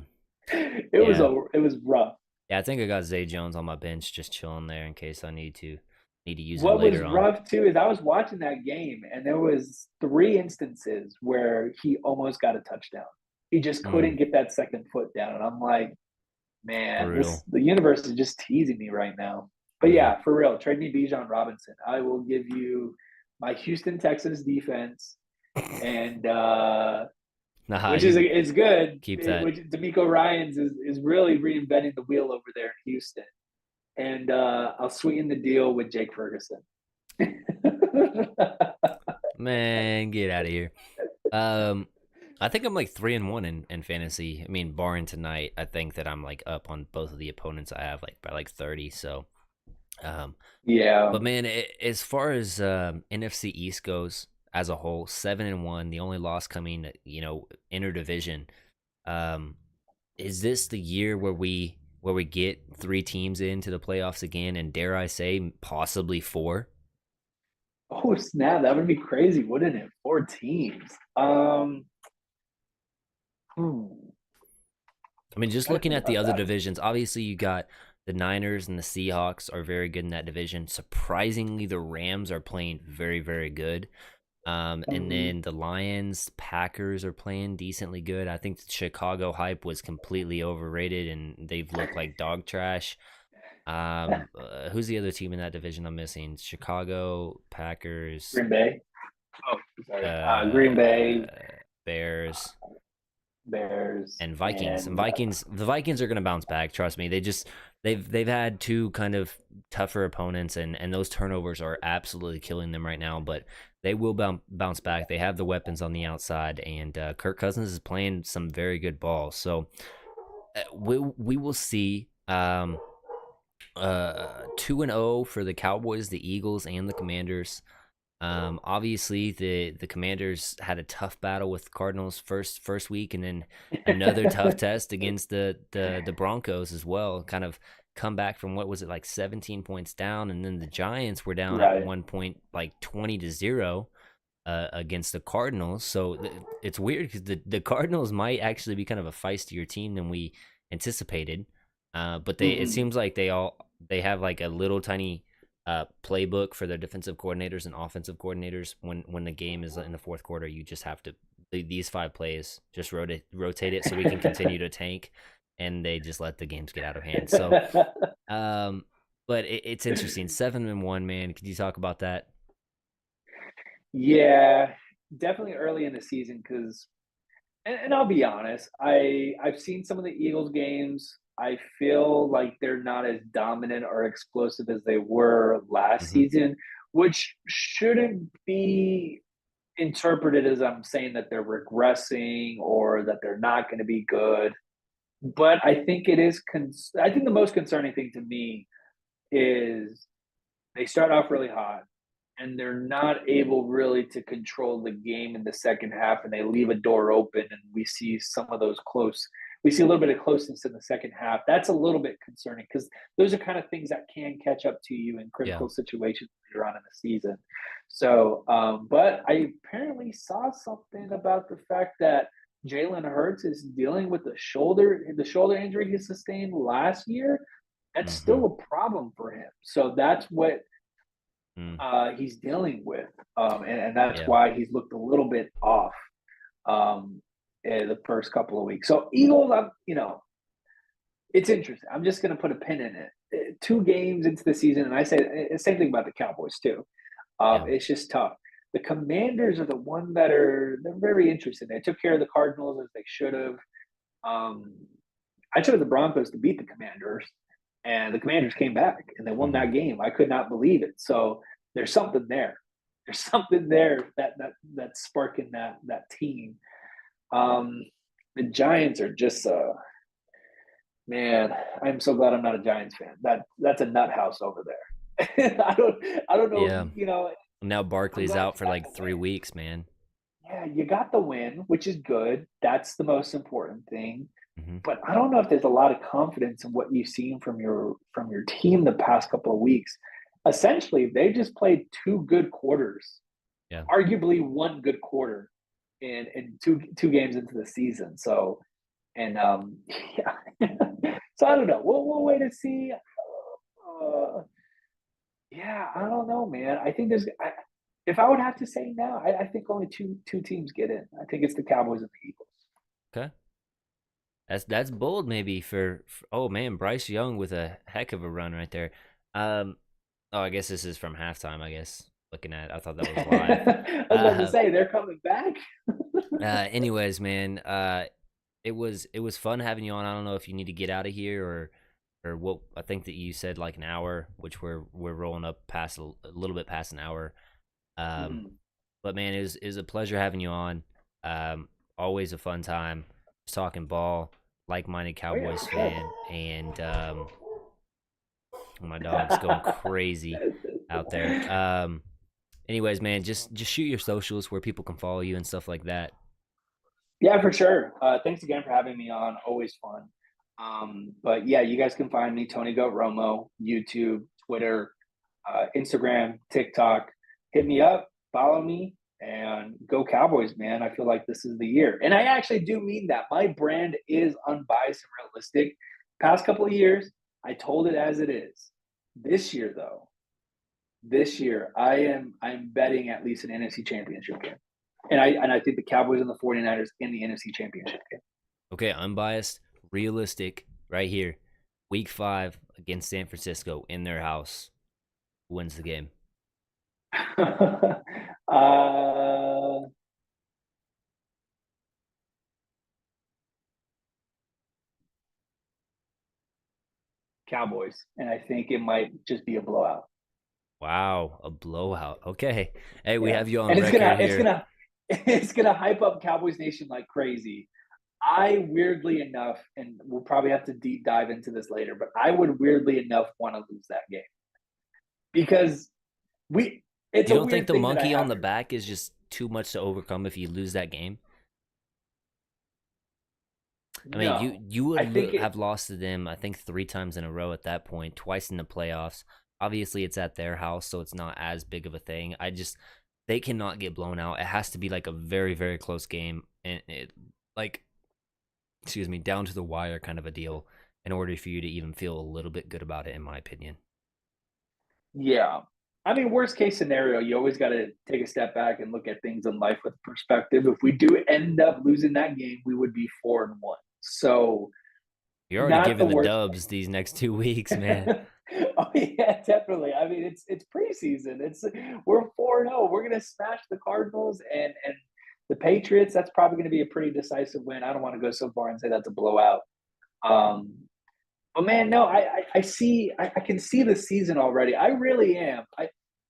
Yeah. It was rough. Yeah, I think I got Zay Jones on my bench just chilling there in case I need to use him What was later on. rough too is I was watching that game and there was 3 instances where he almost got a touchdown. He just couldn't Mm. get that second foot down, and I'm like, man, this Brutal. the universe is just teasing me right now. But Mm. yeah, for real, trade me Bijan Robinson. I will give you my Houston Texans defense, and Nah, which you is good. keep that. Which D'Amico Ryan's is really reinventing the wheel over there in Houston, and I'll sweeten the deal with Jake Ferguson. Man, get out of here. Um, I think I'm like 3-1 in fantasy. I mean, barring tonight, I think that I'm like up on both of the opponents I have like by like 30. So, um, Yeah. but man, as far as NFC East goes as a whole, 7-1. The only loss coming, interdivision. Um, is this the year where we get three teams into the playoffs again, and dare I say, possibly four? Oh snap! That would be crazy, wouldn't it? 4 teams. Hmm. I mean, just Gotta looking think at the about other that. divisions, obviously you got the Niners and the Seahawks are very good in that division. Surprisingly, the Rams are playing very, very good. And Mm-hmm. then the Lions, Packers are playing decently good. I think the Chicago hype was completely overrated, and they've looked like dog trash. Who's the other team in that division I'm missing? Chicago, Packers, Green Bay. Oh, sorry. Green Bay, Bears, Bears, and Vikings. And and the Vikings are going to bounce back. Trust me. They've had two kind of tougher opponents, and those turnovers are absolutely killing them right now. But they will bounce back. They have the weapons on the outside, and Kirk Cousins is playing some very good ball. So we will see. 2-0 for the Cowboys, the Eagles, and the Commanders. Obviously the Commanders had a tough battle with the Cardinals first week, and then another tough test against the Broncos as well. Kind of come back from, what was it, like 17 points down, and then the Giants were down at right. one point like 20-0 against the Cardinals. So it's weird because the Cardinals might actually be kind of a feistier team than we anticipated. But it Mm-hmm. seems like they have like a little tiny playbook for their defensive coordinators and offensive coordinators. When the game is in the fourth quarter, you just have to these 5 plays, just rotate it so we can continue to tank, and they just let the games get out of hand. So, um, but it's interesting. 7-1, man. Could you talk about that? Yeah, definitely early in the season because, and I'll be honest, I've seen some of the Eagles games. I feel like they're not as dominant or explosive as they were last Hmm. season, which shouldn't be interpreted as I'm saying that they're regressing or that they're not going to be good. But I think it is. I think the most concerning thing to me is they start off really hot and they're not able really to control the game in the second half, and they leave a door open, and we see some of those close. We see a little bit of closeness in the second half. That's a little bit concerning because those are kind of things that can catch up to you in Yeah. critical situations later on in the season. So, but I apparently saw something about the fact that Jalen Hurts is dealing with the shoulder injury he sustained last year. That's Mm-hmm. still a problem for him. So that's what Mm. he's dealing with, and that's Yeah. why he's looked a little bit off in the first couple of weeks. So Eagles, it's interesting. I'm just going to put a pin in it. 2 games into the season, and I say the same thing about the Cowboys too. Yeah. It's just tough. The Commanders are the one that they're very interesting. They took care of the Cardinals as they should have. Um, I chose the Broncos to beat the Commanders, and the Commanders came back and they won Mm-hmm. that game. I could not believe it. So there's something there. There's something there that's sparking that team. Um, the Giants are just man. I'm so glad I'm not a Giants fan. That's a nut house over there. I don't know. Yeah. Now I'm Barkley's glad out you for got like the 3 weeks, man. yeah, you got the win, which is good. That's the most important thing. Mm-hmm. But I don't know if there's a lot of confidence in what you've seen from your team the past couple of weeks. Essentially, they just played 2 good quarters, Yeah. arguably one good quarter in two games into the season. So and yeah, so I don't know. We'll wait and see. Yeah, I don't know, man. I think if I would have to say now, I think only two teams get in. I think it's the Cowboys and the Eagles. Okay. That's bold, maybe for oh man, Bryce Young with a heck of a run right there. Um, oh, I guess this is from halftime. I guess looking at, I thought that was live. I was about to Uh, say they're coming back. anyways, man, it was fun having you on. I don't know if you need to get out of here or what. I think that you said like an hour, which we're rolling up past a little bit past an hour. Um, Mhm. but man, it was a pleasure having you on. Always a fun time just talking ball, like-minded Oh yeah, Cowboys for sure. fan, and my dog's going crazy out there. Anyways, man, just shoot your socials where people can follow you and stuff like that. Yeah, for sure. Thanks again for having me on. Always fun. But yeah, you guys can find me Tony Goat Romo, YouTube, Twitter, Instagram, TikTok. Hit me up, follow me, and go Cowboys, man. I feel like this is the year. And I actually do mean that. My brand is unbiased and realistic. Past couple of years, I told it as it is. This year, though, this year, I'm betting at least an NFC championship game. And I think the Cowboys and the 49ers in the NFC championship game. Okay, unbiased, realistic, right here. Week 5 against San Francisco in their house. Who wins the game? uh Cowboys. And I think it might just be a blowout. Wow, a blowout. Okay. Hey, we Yeah. have you on And record it's here. gonna it's gonna hype up Cowboys Nation like crazy. I weirdly enough, and we'll probably have to deep dive into this later, but I would weirdly enough want to lose that game because we it's You a don't think weird the thing that I monkey on have the here. back is just too much to overcome if you lose that game? I mean, you No. you would I think it have lost to them, I think 3 times in a row at that point, twice in the playoffs. Obviously, it's at their house, so it's not as big of a thing. They cannot get blown out. It has to be like a very, very close game, and like, excuse me, down to the wire kind of a deal in order for you to even feel a little bit good about it, in my opinion. yeah. I mean, worst case scenario, you always got to take a step back and look at things in life with perspective. If we do end up losing that game, we would be 4-1. So You're already not the giving the worst dubs these next 2 weeks, man. oh yeah, definitely. I mean, it's preseason. We're 4-0. We're gonna smash the Cardinals and the Patriots. That's probably gonna be a pretty decisive win. I don't want to go so far and say that's a blowout. Um, but man, no, I see. I can see the season already. I really am.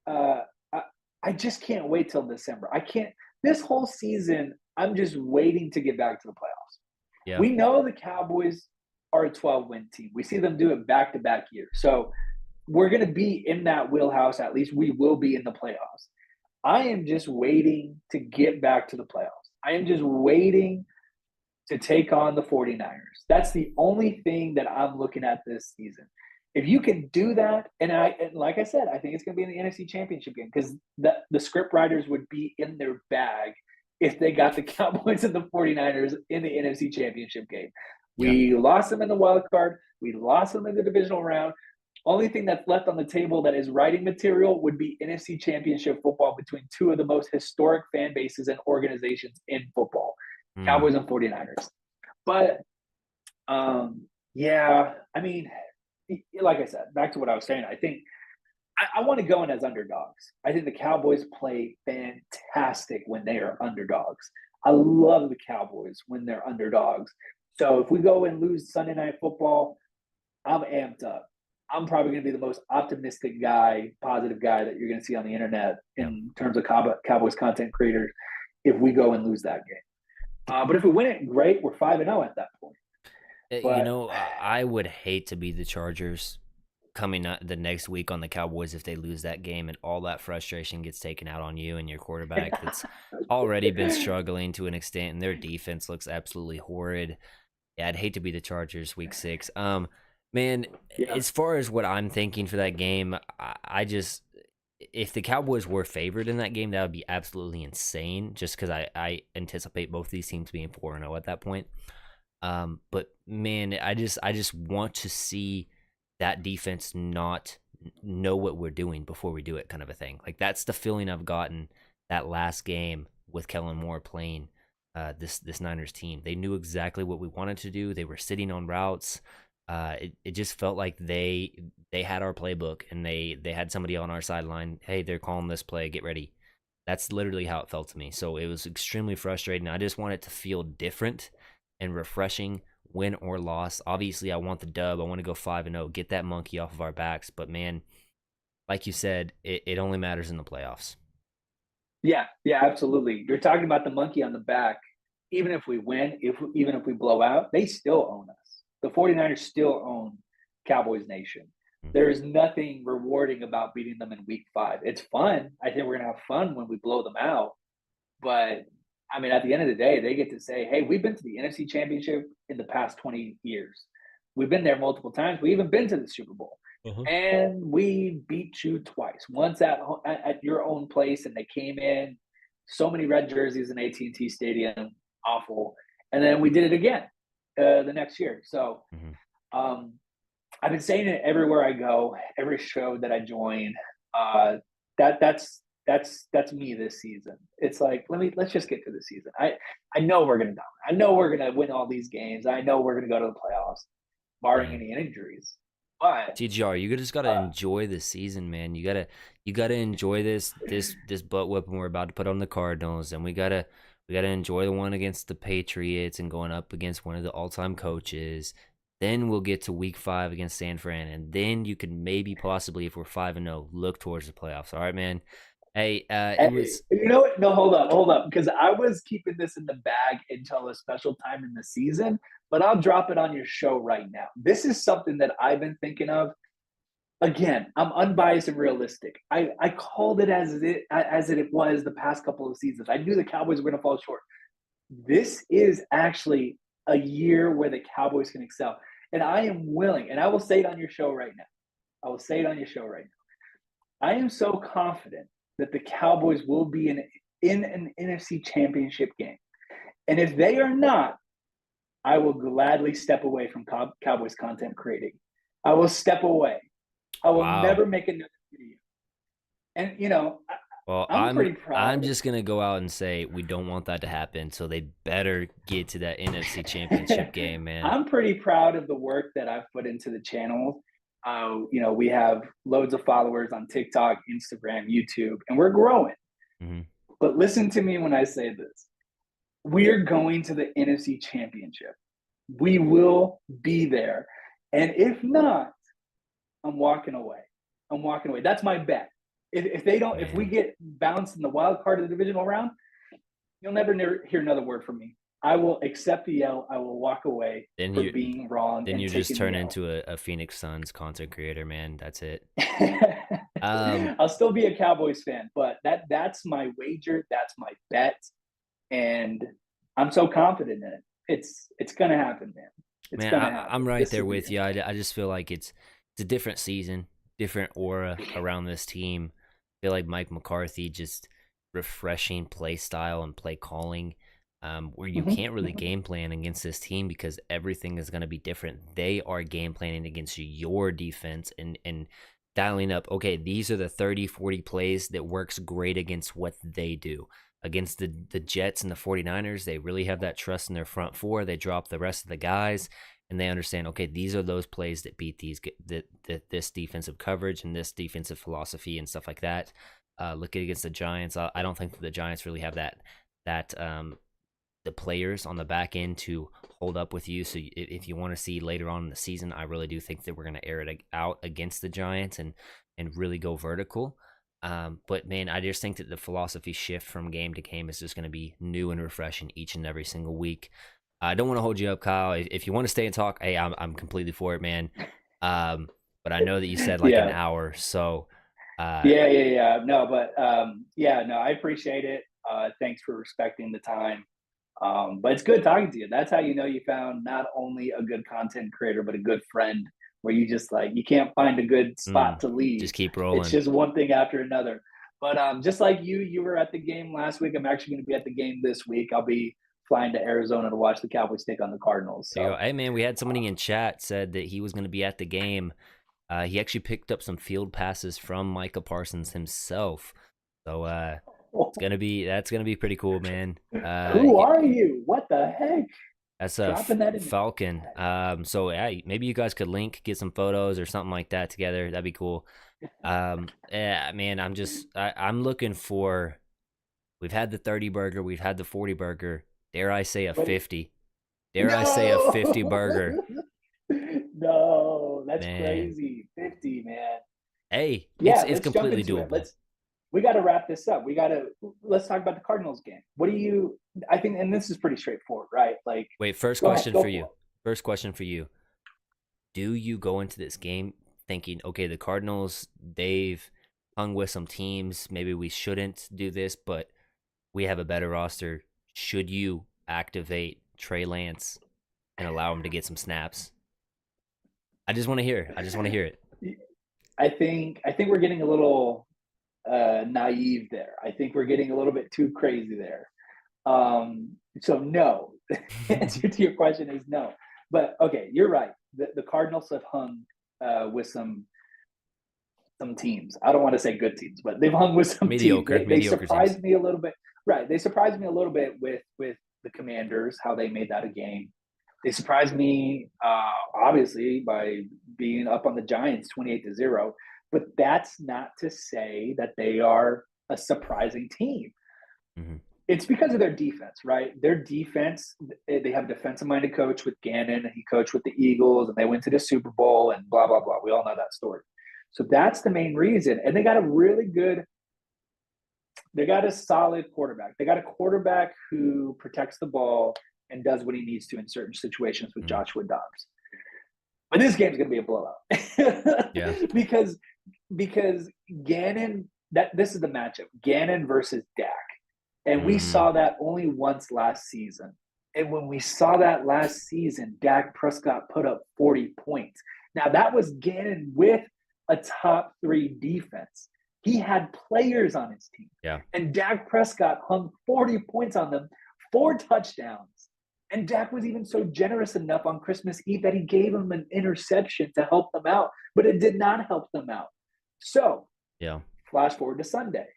Uh, I I just can't wait till December. I can't. This whole season, I'm just waiting to get back to the playoffs. Yeah. We know the Cowboys are a 12-win team. We see them do it back to back years. So we're going to be in that wheelhouse. At least we will be in the playoffs. I am just waiting to get back to the playoffs. I am just waiting to take on the 49ers. That's the only thing that I'm looking at this season If you can do that, and like I said, I think it's going to be in the NFC Championship game because the script writers would be in their bag if they got the Cowboys and the 49ers in the NFC Championship game. Yeah. We lost them in the wild card. We lost them in the divisional round. Only thing that's left on the table that is writing material would be NFC Championship football between two of the most historic fan bases and organizations in football, Mm. Cowboys and 49ers. But yeah, I mean, like I said, back to what I was saying, I think I want to go in as underdogs. I think the Cowboys play fantastic when they are underdogs. I love the Cowboys when they're underdogs. So if we go and lose Sunday Night Football, I'm amped up. I'm probably going to be the most optimistic guy, positive guy that you're going to see on the internet Yeah. in terms of Cowboys content creators if we go and lose that game. But if we win it, great. We're 5-0 at that point. You But know, I would hate to be the Chargers coming the next week on the Cowboys if they lose that game and all that frustration gets taken out on you and your quarterback that's already been struggling to an extent, and their defense looks absolutely horrid. Yeah, I'd hate to be the Chargers week 6. Man, yeah, as far as what I'm thinking for that game, I just if the Cowboys were favored in that game, that would be absolutely insane. Just because I anticipate both these teams being 4-0 at that point. But man, I just want to see that defense not know what we're doing before we do it, kind of a thing. Like that's the feeling I've gotten that last game with Kellen Moore playing this Niners team. They knew exactly what we wanted to do. They were sitting on routes. It just felt like they had our playbook and they had somebody on our sideline. Hey, they're calling this play. Get ready. That's literally how it felt to me. So it was extremely frustrating. I just want it to feel different and refreshing, win or loss. Obviously, I want the dub. I want to go 5-0, get that monkey off of our backs. But man, like you said, it only matters in the playoffs. yeah, absolutely. You're talking about the monkey on the back. Even if we win, even if we blow out, they still own us. The 49ers still own Cowboys Nation. Mhm. There is nothing rewarding about beating them in week 5. It's fun. I think we're going to have fun when we blow them out. But I mean, at the end of the day, they get to say, hey, we've been to the NFC Championship in the past 20 years. We've been there multiple times. We even been to the Super Bowl. Uh-huh. And we beat you twice. Once at your own place, and they came in so many red jerseys in AT&T Stadium, awful. And then we did it again the next year. So Mhm. um, I've been saying it everywhere I go, every show that I join. Uh, that's me this season. It's like let's just get to the season. I know we're gonna dominate. I know we're gonna win all these games. I know we're gonna go to the playoffs, barring Man. any injuries. But TGR, you just gotta uh, enjoy the season, man. You gotta enjoy this butt whipping we're about to put on the Cardinals, and we gotta enjoy the one against the Patriots and going up against one of the all-time coaches. Then we'll get to week 5 against San Fran, and then you could maybe possibly, if we're 5-0, look towards the playoffs. All right, man. Hey, it was you know what? No, hold up, because I was keeping this in the bag until a special time in the season. But I'll drop it on your show right now. This is something that I've been thinking of. Again, I'm unbiased and realistic. I called it as it was the past couple of seasons. I knew the Cowboys were going to fall short. This is actually a year where the Cowboys can excel, and I am willing. And I will say it on your show right now. I will say it on your show right now. I am so confident that the Cowboys will be in an NFC Championship game, and if they are not, I will gladly step away from Cowboys content creating. I will step away. I will wow. never make another video. And Well, I'm pretty I'm proud. just gonna go out and say we don't want that to happen, so they better get to that NFC Championship game, man. I'm pretty proud of the work that I've put into the channel. We have loads of followers on TikTok, Instagram, YouTube, and we're growing. Hmm. But listen to me when I say this. We're going to the NFC Championship. We will be there. And if not, I'm walking away. I'm walking away. That's my bet. If they don't, if we Man, get bounced in the wild card of the divisional round, you'll never hear another word from me. I will accept the L. I will walk away then for you being wrong then and you just taking turn the L. into a Phoenix Suns content creator, man. That's it. Um, I'll still be a Cowboys fan, but that's my wager. That's my bet, and I'm so confident in it. It's gonna happen, man. It's man, gonna I'm happen. right This there is the with year. you. I just feel like it's it's a different season, different aura around this team. I feel like Mike McCarthy just refreshing play style and play calling, where you Mm-hmm, can't really mm-hmm. game plan against this team because everything is going to be different. They are game planning against your defense and dialing up, okay, these are the 30, 40 plays that works great against what they do. Against the Jets and the 49ers, they really have that trust in their front four. They drop the rest of the guys and they understand, okay, these are those plays that beat this defensive coverage and this defensive philosophy and stuff like that. Looking against the Giants, I don't think that the Giants really have that the players on the back end to hold up with you. So if you want to see later on in the season, I really do think that we're going to air it out against the Giants and really go vertical. But man, I just think that the philosophy shift from game to game is just going to be new and refreshing each and every single week. I don't want to hold you up, Kyle. If you want to stay and talk, hey, I'm completely for it, man. But I know that you said like an Yeah, hour, so uh, yeah. No, but yeah, no, I appreciate it. Thanks for respecting the time. But it's good talking to you. That's how you know you found not only a good content creator, but a good friend where you just like, you can't find a good spot to leave. just keep It's rolling. just one thing after another. But just like you were at the game last week. I'm actually going to be at the game this week. I'll be flying to Arizona to watch the Cowboys take on the Cardinals. There you go. So, Hey man, we had somebody in chat said that he was going to be at the game. He actually picked up some field passes from Micah Parsons himself. So that's gonna be pretty cool, man. who are you? What the heck? That's a Dropping that in the Falcon. chat. So yeah, maybe you guys could link, get some photos or something like that together. That'd be cool. Yeah, man, I'm looking for. We've had the 30 burger, we've had the 40 burger. Dare I say a What? 50? Dare I say a 50 burger? No, no, that's Man, crazy. 50, man. hey, Yeah, it's let's jump completely into it. doable. We got to wrap this up. Let's talk about the Cardinals game. What do you, I think, and this is pretty straightforward, right? Like, Wait, first go ahead, question go for you. for it. First question for you. Do you go into this game thinking, okay, the Cardinals, they've hung with some teams. Maybe we shouldn't do this, but we have a better roster. Should you activate Trey Lance and allow him to get some snaps? I just want to hear. I just want to hear it. I think we're getting a little naive there. I think we're getting a little bit too crazy there. So no, the answer to your question is no. But okay, you're right. The Cardinals have hung with some teams. I don't want to say good teams, but they've hung with some teams. Mediocre, They mediocre teams. surprised me a little bit. Right, they surprised me a little bit with the Commanders, how they made that a game. They surprised me, obviously, by being up on the Giants 28-0. But that's not to say that they are a surprising team. Hmm. It's because of their defense, right? Their defense, they have a defensive minded coach with Gannon. He coached with the Eagles and they went to the Super Bowl and blah, blah, blah. We all know that story. So that's the main reason. And they got a solid quarterback. They got a quarterback who protects the ball and does what he needs to in certain situations with Hmm. Joshua Dobbs. But this game's going to be a blowout Yeah. because Gannon, that this is the matchup, Gannon versus Dak. And we Hmm. saw that only once last season. And when we saw that last season, Dak Prescott put up 40 points. Now, that was Gannon with a top three defense. He had players on his team. Yeah. And Dak Prescott hung 40 points on them, 4 touchdowns. And Dak was even so generous enough on Christmas Eve that he gave him an interception to help them out, but it did not help them out. So, Yeah. flash forward to Sunday.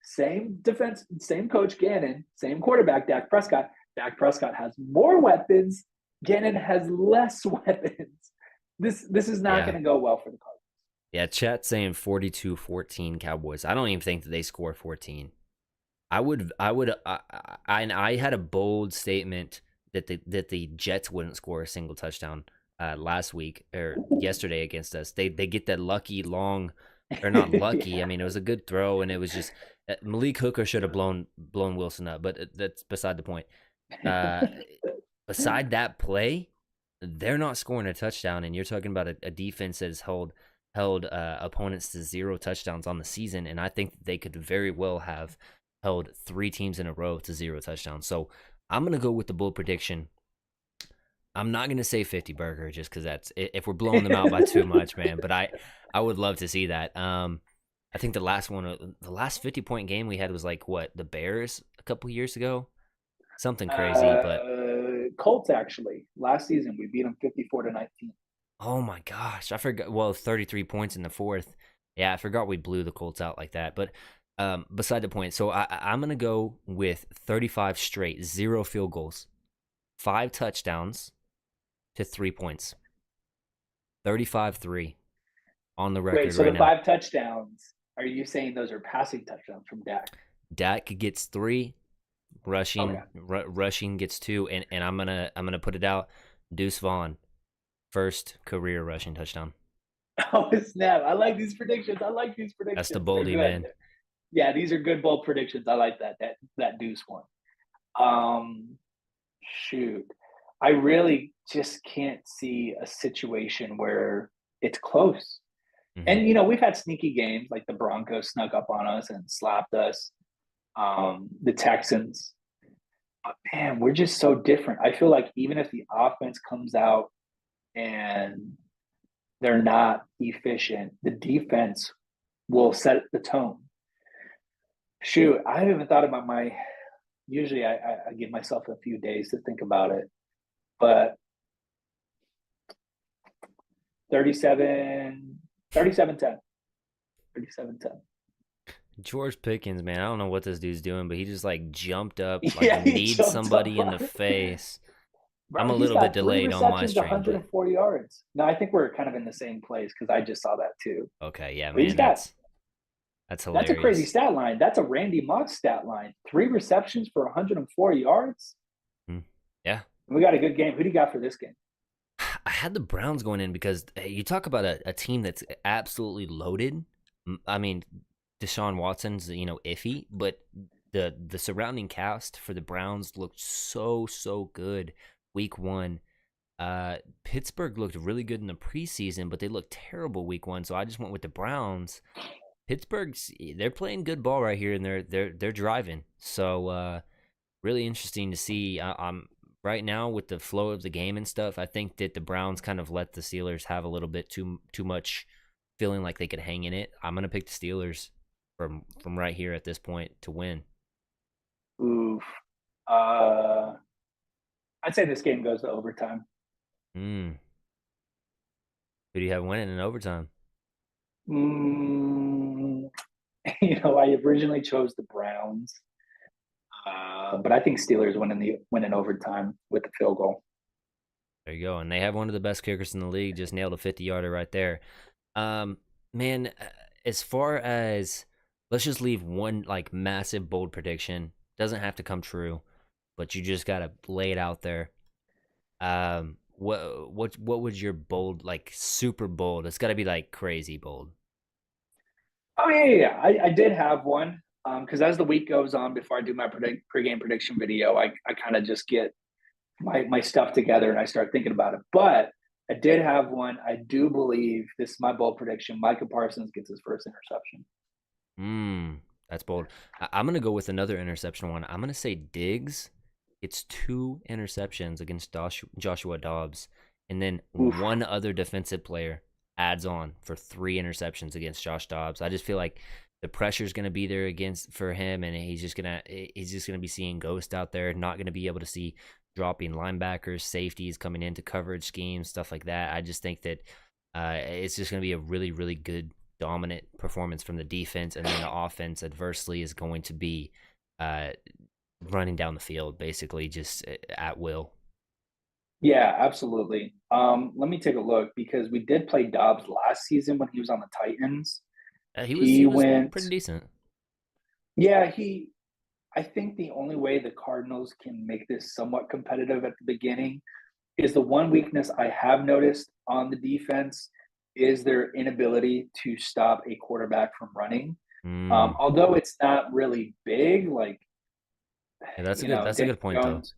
Same defense, same coach Gannon, same quarterback Dak Prescott. Dak Prescott has more weapons. Gannon has less weapons. This is not Yeah. going to go well for the Cardinals. Yeah. Chat saying 42-14 Cowboys. I don't even think that they score 14. I had a bold statement that the Jets wouldn't score a single touchdown last week or yesterday against us. They get that lucky long, or not lucky. I Yeah. mean, it was a good throw, and it was just Malik Hooker should have blown Wilson up, but that's beside the point. Uh, Beside that play, they're not scoring a touchdown, and you're talking about a defense that has held opponents to 0 touchdowns on the season, and I think they could very well have held 3 teams in a row to 0 touchdowns. So I'm gonna go with the bold prediction. I'm not gonna say 50 burger just because that's if we're blowing them out by too much, man. But I would love to see that. I think the last 50-point game we had was like what the Bears a couple years ago, something crazy. But Colts actually last season we beat them 54-19. oh my gosh, I forgot. Well, 33 points in the fourth. Yeah, I forgot we blew the Colts out like that. But beside the point. So I'm gonna go with 35 straight, zero field goals, 5 touchdowns to 3 points, 35-3 on the Wait, record so right the now. 5 touchdowns? Are you saying those are passing touchdowns from Dak? Dak gets 3, Okay. rushing gets 2, and I'm gonna put it out. Deuce Vaughn, first career rushing touchdown. Oh snap! I like these predictions. I like these That's the predictions. They're boldy good. man. Yeah, these are good bold predictions. I like that deuce one. Um, Shoot, I really just can't see a situation where it's close. Hmm. And we've had sneaky games like the Broncos snuck up on us and slapped us. The Texans, but man, we're just so different. I feel like even if the offense comes out and they're not efficient, the defense will set the tone. Shoot, I haven't even thought about my. Usually, I give myself a few days to think about it, but 37, 37-10, 37-10. George Pickens, man, I don't know what this dude's doing, but he just like jumped up, like Yeah, he kneed jumped up somebody in on the it. face. I'm Bro, a he's little bit got three delayed on my receptions, stream, but 104 yards. No, I think we're kind of in the same place because I just saw that too. okay, yeah, But he's man, got that's that's a crazy hilarious. stat line. That's a Randy Moss stat line. 3 receptions for 104 yards. Hmm. Yeah, We got a good game. Who do you got for this game? I had the Browns going in because hey, you talk about a team that's absolutely loaded. I mean, Deshaun Watson's iffy, but the surrounding cast for the Browns looked so good. Week 1, Pittsburgh looked really good in the preseason, but they looked terrible week 1. So I just went with the Browns. Pittsburgh's they're playing good ball right here, and they're driving. So really interesting to see. I'm right now with the flow of the game and stuff. I think that the Browns kind of let the Steelers have a little bit too much, feeling like they could hang in it. I'm gonna pick the Steelers from right here at this point to win. Oof. Uh, I'd say this game goes to overtime. Mm. Who do you have winning in overtime? Mm, I originally chose the Browns, but I think Steelers win in overtime with the field goal. There you go. And they have one of the best kickers in the league. Just nailed a 50-yarder right there. Um, man, as far as let's just leave one like massive bold prediction. Doesn't have to come true, but you just gotta lay it out there. What would your bold like super bold? It's got to be like crazy bold. Oh yeah. I did have one because as the week goes on, before I do my pregame prediction video, I kind of just get my stuff together and I start thinking about it. But I did have one. I do believe this is my bold prediction. Micah Parsons gets his first interception. That's bold. I'm gonna go with another interception one. I'm gonna say Diggs gets 2 interceptions against Joshua Dobbs, and then Oof. one other defensive player adds on for 3 interceptions against Josh Dobbs. I just feel like the pressure's gonna be there against for him, and he's just gonna be seeing ghosts out there, not gonna be able to see dropping linebackers, safeties coming into coverage schemes, stuff like that. I just think that it's just gonna be a really good dominant performance from the defense, and then the offense adversely is going to be uh, running down the field, basically just at will. Yeah, absolutely. Let me take a look because we did play Dobbs last season when he was on the Titans. He was He he was went, pretty decent. yeah, I think the only way the Cardinals can make this somewhat competitive at the beginning is the one weakness I have noticed on the defense is their inability to stop a quarterback from running. Mm. Although it's not really big, like Yeah, that's a Daniel good point though. Jones.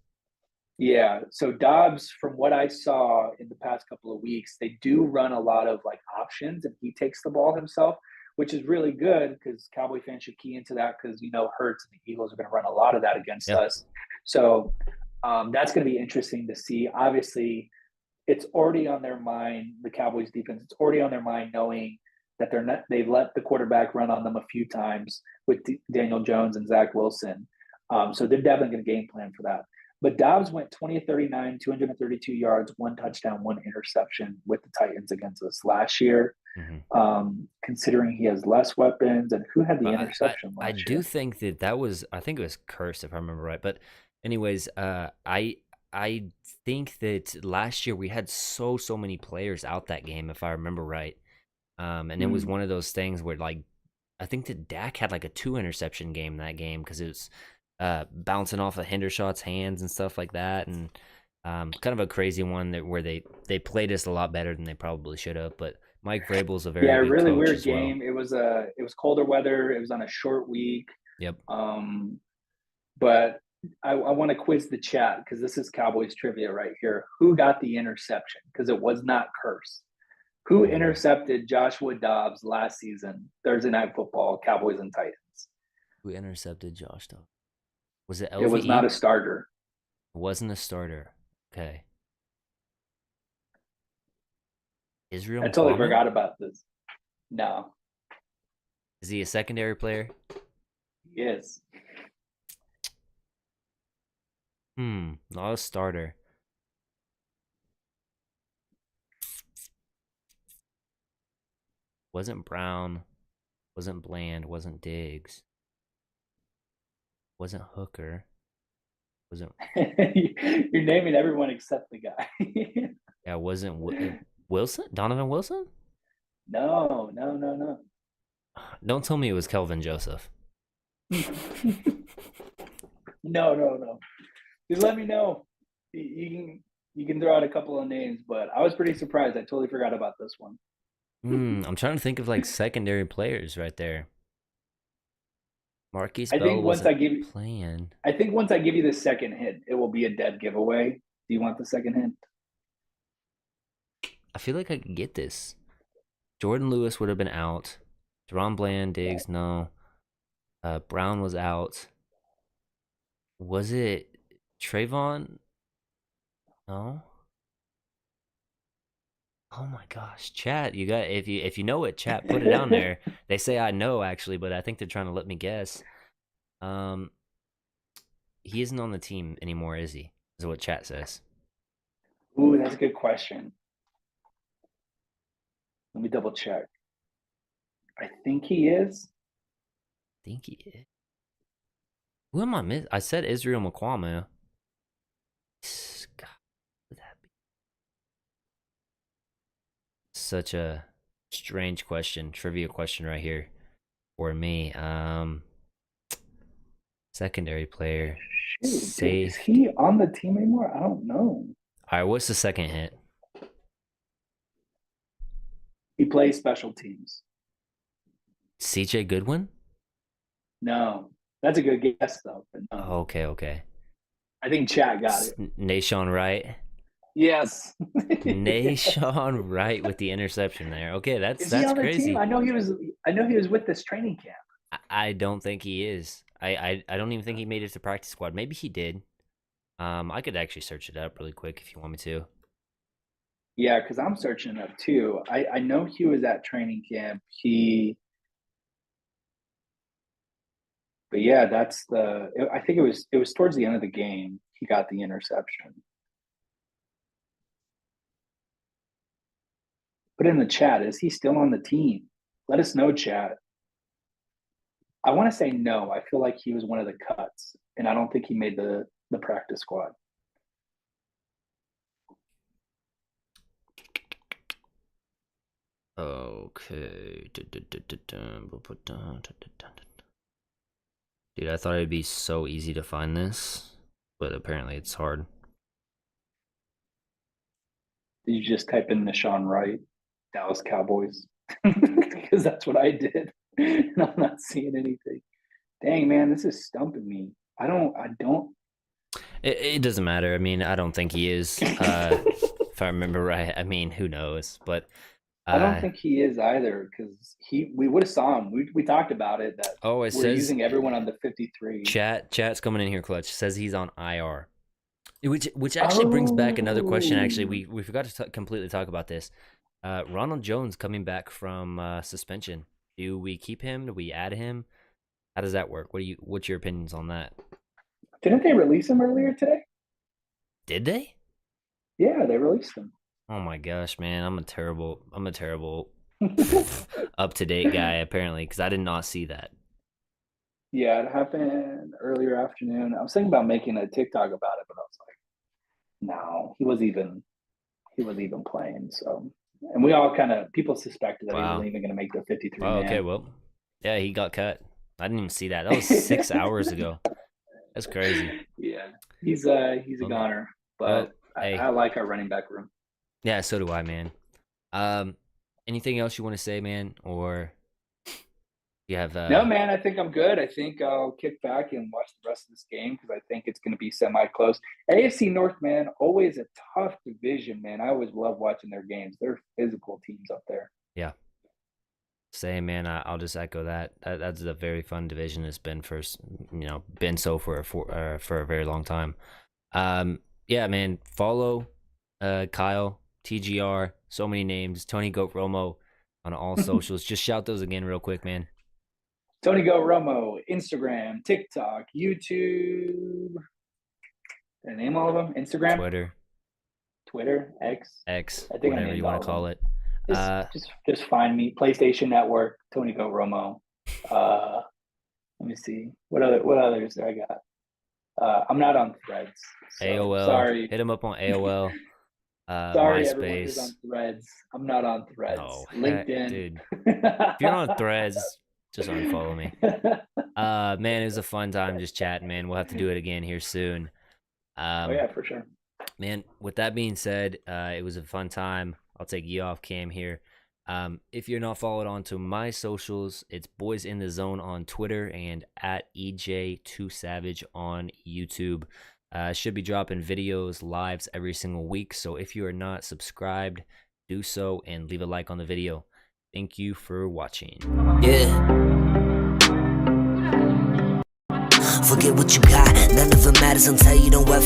Yeah. So Dobbs, from what I saw in the past couple of weeks, they do run a lot of like options, and he takes the ball himself, which is really good because Cowboy fans should key into that because Hurts and the Eagles are going to run a lot of that against Yeah. us. So That's going to be interesting to see. Obviously, it's already on their mind. The Cowboys defense, it's already on their mind, knowing that they've let the quarterback run on them a few times with Daniel Jones and Zach Wilson. So they're definitely going to game plan for that. But Dobbs went 20-39, 232 yards, one touchdown, one interception with the Titans against us last year. Mm-hmm. Considering he has less weapons, and who had the interception I last do year? think that was, I think it was cursed if I remember right. But anyways, I think that last year we had so many players out that game if I remember right. And it was Hmm. one of those things where like I think that Dak had like a 2 interception game that game because it was bouncing off of Hendershot's hands and stuff like that, and kind of a crazy one that where they played us a lot better than they probably should have. But Mike Vrabel's a Yeah, very good really coach weird as well. game. It was colder weather. It was on a short week. Yep. Um, but I want to quiz the chat because this is Cowboys trivia right here. Who got the interception? Because it was not Curse. Who Ooh. intercepted Joshua Dobbs last season, Thursday Night Football, Cowboys and Titans? Who intercepted Josh though? Was it It was not a LVE? starter. It wasn't a starter. Okay. Israel I totally Mukwame? forgot about this. No, Is he a secondary player? he is. Not a starter. Wasn't Brown, wasn't Bland, wasn't Diggs, wasn't Hooker, wasn't, You're naming everyone except the guy. yeah, wasn't Wilson? Donovan Wilson? No, no, no, no. Don't tell me it was Kelvin Joseph. No, no, no. Just let me know. You can throw out a couple of names, but I was pretty surprised. I totally forgot about this one. I'm trying to think of like secondary players right there. Marquise I Bell think once wasn't I give playing. I think once I give you the second hint, it will be a dead giveaway. Do you want the second hint? I feel like I could get this. Jordan Lewis would have been out. Deron Bland, Diggs, no. Brown was out. Was it Trayvon? No. Oh my gosh, chat! You got if you know it, chat, put it down there. They say I know actually, but I think they're trying to let me guess. Um, he isn't on the team anymore, is he? Is what chat says. Ooh, that's a good question. Let me double check. I think he is. Think he is. Who am I miss? I said Israel Mukwame. God, would that be such a strange question, trivia question right here for me. Secondary player, Shoot, dude, is safety. he on the team anymore? I don't know. All right, what's the second hint? He plays special teams. CJ Goodwin? No, that's a good guess though. But no, Oh, okay, okay. I think Chad got it. Nashawn Wright. Yes. Nashawn Wright with the interception there. Okay, Is he that's on the team? crazy. I know he was. I know he was with this training camp. I don't think he is. I don't even think he made it to practice squad. Maybe he did. I could actually search it up really quick if you want me to. Yeah, because I'm searching up too. I know he was at training camp. But yeah, that's the. I think it was towards the end of the game. He got the interception. Put in the chat. Is he still on the team? Let us know, chat. I want to say no. I feel like he was one of the cuts, and I don't think he made the practice squad. Okay. Dude, I thought it'd be so easy to find this, but apparently it's hard. Did you just type in Nashawn Wright, Dallas Cowboys? Because that's what I did, and I'm not seeing anything. Dang man, this is stumping me. I don't. It doesn't matter. I mean, I don't think he is. If I remember right. I mean, who knows? But I don't uh, think he is either because we would have saw him. We talked about it that oh, it we're says using everyone on the 53. chat's coming in here clutch. It says he's on IR. Which actually brings back another question. Actually, Oh, we forgot to completely talk about this. Ronald Jones coming back from suspension. Do we keep him? Do we add him? How does that work? What's your opinions on that? didn't they release him earlier today? Did they? Yeah, they released him. Oh my gosh, man, I'm a terrible up to date guy apparently because I did not see that. Yeah, it happened earlier afternoon. I was thinking about making a TikTok about it, but I was like, no, he was even playing. So, and we all kind of people suspected that he wasn't Wow. even going to make the 53 Oh, okay. man. Well, yeah, he got cut. I didn't even see that. That was 6 hours ago. That's crazy. Yeah, he's a Well, goner, well, but hey, I like our running back room. yeah, so do I, man. Um, anything else you want to say, man, or you have No, man, I think I'm good. I think I'll kick back and watch the rest of this game because I think it's going to be semi-close. AFC North, man, always a tough division, man. I always love watching their games. They're physical teams up there. yeah, same, man. I'll just echo that. That's a very fun division. It's been been so for a very long time. Yeah, man. Follow Kyle TGR. So many names. Tony Goat Romo on all socials. Just shout those again real quick, man. TonyGoatRomo, Instagram, TikTok, YouTube. Did I name all of them? Instagram, Twitter, Twitter, X. X, I think I whatever you named want all to of call them. it. Just Uh, just just find me. PlayStation Network, Tony Goat Romo. Uh, let me see. What others do I got? I'm not on Threads, so AOL. sorry. Hit him up on AOL. Sorry, everyone who's MySpace. on Threads. I'm not on Threads. No, heck, LinkedIn. dude. If you're on Threads, just unfollow me. Man, it was a fun time just chatting, man. We'll have to do it again here soon. Oh Um, yeah, for sure. Man, with that being said, it was a fun time. I'll take you off cam here. If you're not followed onto my socials, it's Boys in the Zone on Twitter and at EJ2Savage on YouTube. Should be dropping videos, lives every single week. So if you are not subscribed, do so and leave a like on the video. Thank you for watching. Yeah. Forget what you got, none of it matters until you don't ever